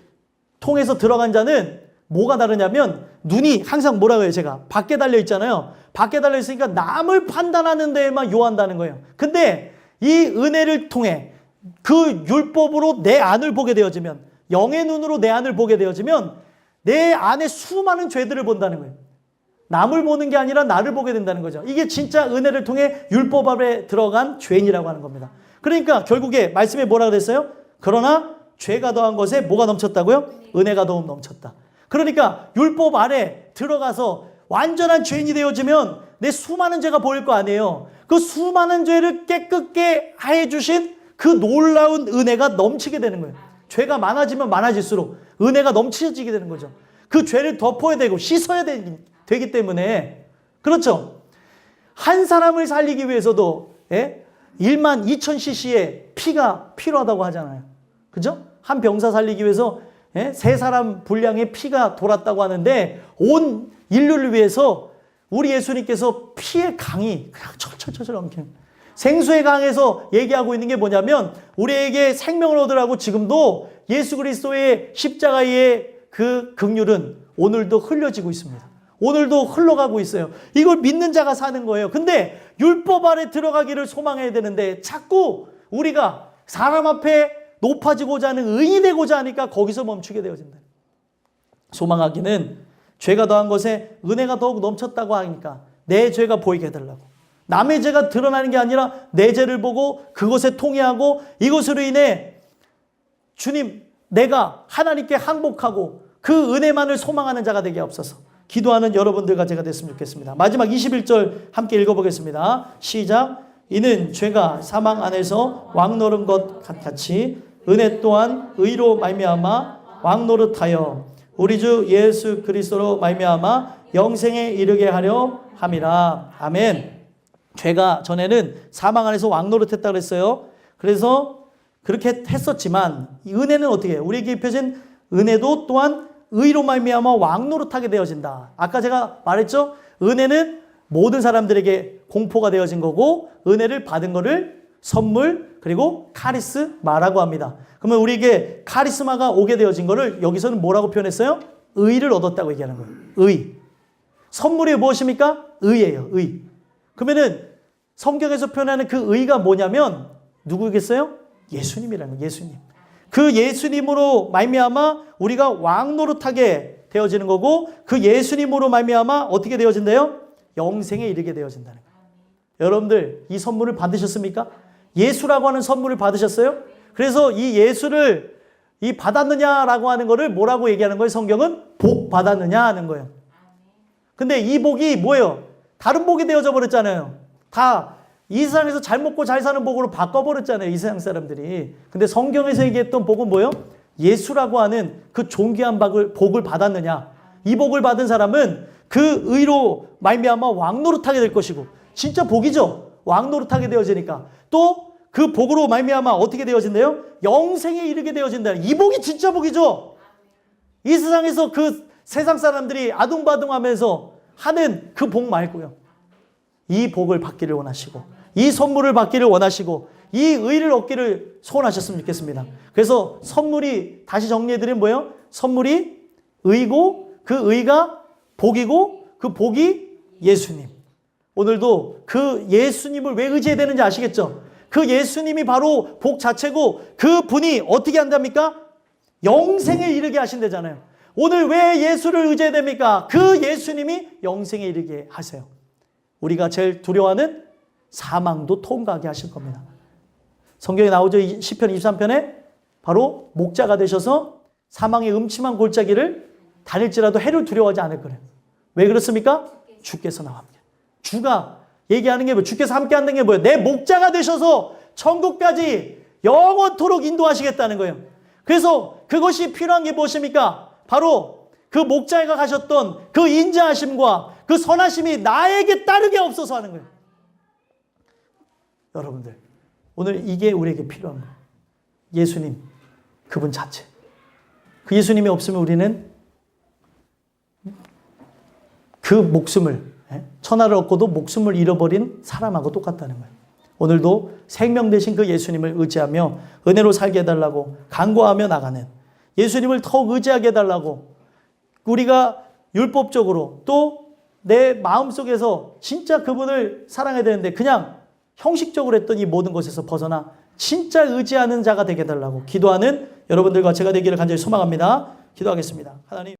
통해서 들어간 자는 뭐가 다르냐면 눈이 항상 뭐라고 해요? 제가 밖에 달려 있잖아요. 밖에 달려 있으니까 남을 판단하는 데에만 요한다는 거예요. 근데 이 은혜를 통해 그 율법으로 내 안을 보게 되어지면 영의 눈으로 내 안을 보게 되어지면 내 안에 수많은 죄들을 본다는 거예요. 남을 보는 게 아니라 나를 보게 된다는 거죠. 이게 진짜 은혜를 통해 율법 아래 들어간 죄인이라고 하는 겁니다. 그러니까 결국에 말씀에 뭐라 그랬어요? 그러나 죄가 더한 것에 뭐가 넘쳤다고요? 은혜가 더욱 넘쳤다. 그러니까 율법 아래 들어가서 완전한 죄인이 되어지면 내 수많은 죄가 보일 거 아니에요. 그 수많은 죄를 깨끗게 해주신 그 놀라운 은혜가 넘치게 되는 거예요. 죄가 많아지면 많아질수록 은혜가 넘치게 되는 거죠. 그 죄를 덮어야 되고 씻어야 되기 때문에 그렇죠. 한 사람을 살리기 위해서도 1만 2,000cc의 피가 필요하다고 하잖아요. 그죠? 한 병사 살리기 위해서 3사람 분량의 피가 돌았다고 하는데 온 인류를 위해서 우리 예수님께서 피의 강이 그냥 철철철철 넘치는 생수의 강에서 얘기하고 있는 게 뭐냐면 우리에게 생명을 얻으라고 지금도 예수 그리스도의 십자가의 그 긍휼은 오늘도 흘려지고 있습니다. 오늘도 흘러가고 있어요. 이걸 믿는 자가 사는 거예요. 근데 율법 아래 들어가기를 소망해야 되는데 자꾸 우리가 사람 앞에 높아지고자 하는 의인이 되고자 하니까 거기서 멈추게 되어진다. 소망하기는 죄가 더한 것에 은혜가 더욱 넘쳤다고 하니까 내 죄가 보이게 해달라고. 남의 죄가 드러나는 게 아니라 내 죄를 보고 그것에 통회하고 이것으로 인해 주님 내가 하나님께 항복하고 그 은혜만을 소망하는 자가 되게 없어서 기도하는 여러분들과 제가 됐으면 좋겠습니다. 마지막 21절 함께 읽어보겠습니다. 시작. 이는 죄가 사망 안에서 왕노른 것 같이 은혜 또한 의로 말미암아 왕노릇하여 우리 주 예수 그리스도로 말미암아 영생에 이르게 하려 함이라. 아멘. 죄가 전에는 사망 안에서 왕노릇했다 그랬어요. 그래서 그렇게 했었지만 이 은혜는 어떻게 해요? 우리에게 입혀진 은혜도 또한 의로 말미암아 왕노릇하게 되어진다. 아까 제가 말했죠? 은혜는 모든 사람들에게 공포가 되어진 거고 은혜를 받은 거를 선물 그리고 카리스마라고 합니다. 그러면 우리에게 카리스마가 오게 되어진 거를 여기서는 뭐라고 표현했어요? 의를 얻었다고 얘기하는 거예요. 의. 선물이 무엇입니까? 의예요. 의. 그러면은 성경에서 표현하는 그 의가 뭐냐면 누구겠어요? 예수님이라는 거예요. 예수님. 그 예수님으로 말미암아 우리가 왕노릇하게 되어지는 거고 그 예수님으로 말미암아 어떻게 되어진대요? 영생에 이르게 되어진다는 거예요. 여러분들 이 선물을 받으셨습니까? 예수라고 하는 선물을 받으셨어요? 그래서 이 예수를 이 받았느냐라고 하는 거를 뭐라고 얘기하는 거예요? 성경은 복 받았느냐 하는 거예요. 근데 이 복이 뭐예요? 다른 복이 되어져 버렸잖아요. 다 이 세상에서 잘 먹고 잘 사는 복으로 바꿔버렸잖아요. 이 세상 사람들이. 근데 성경에서 얘기했던 복은 뭐예요? 예수라고 하는 그 존귀한 복을 받았느냐. 이 복을 받은 사람은 그 의로 말미암아 왕노릇하게 될 것이고 진짜 복이죠. 왕노릇하게 되어지니까 또 그 복으로 말미암아 어떻게 되어진대요? 영생에 이르게 되어진다. 이 복이 진짜 복이죠. 이 세상에서 그 세상 사람들이 아둥바둥하면서 하는 그 복 말고요. 이 복을 받기를 원하시고 이 선물을 받기를 원하시고 이 의를 얻기를 소원하셨으면 좋겠습니다. 그래서 선물이 다시 정리해드리면 뭐예요? 선물이 의고 그 의가 복이고 그 복이 예수님. 오늘도 그 예수님을 왜 의지해야 되는지 아시겠죠? 그 예수님이 바로 복 자체고 그 분이 어떻게 한답니까? 영생에 이르게 하신다잖아요. 오늘 왜 예수를 의지해야 됩니까? 그 예수님이 영생에 이르게 하세요. 우리가 제일 두려워하는 사망도 통과하게 하실 겁니다. 성경에 나오죠. 시편 23편에 바로 목자가 되셔서 사망의 음침한 골짜기를 다닐지라도 해를 두려워하지 않을 거래요. 왜 그렇습니까? 주께서 나와 함께. 주가 얘기하는 게 뭐예요? 주께서 함께 한다는 게 뭐예요? 내 목자가 되셔서 천국까지 영원토록 인도하시겠다는 거예요. 그래서 그것이 필요한 게 무엇입니까? 바로 그 목자가 가셨던 그 인자하심과 그 선하심이 나에게 따르게 없어서 하는 거예요. 여러분들, 오늘 이게 우리에게 필요한 거예요. 예수님, 그분 자체. 그 예수님이 없으면 우리는 그 목숨을, 천하를 얻고도 목숨을 잃어버린 사람하고 똑같다는 거예요. 오늘도 생명 되신 그 예수님을 의지하며 은혜로 살게 해달라고 간구하며 나가는 예수님을 더욱 의지하게 해달라고 우리가 율법적으로 또 내 마음속에서 진짜 그분을 사랑해야 되는데 그냥 형식적으로 했던 이 모든 것에서 벗어나 진짜 의지하는 자가 되게 해달라고 기도하는 여러분들과 제가 되기를 간절히 소망합니다. 기도하겠습니다. 하나님.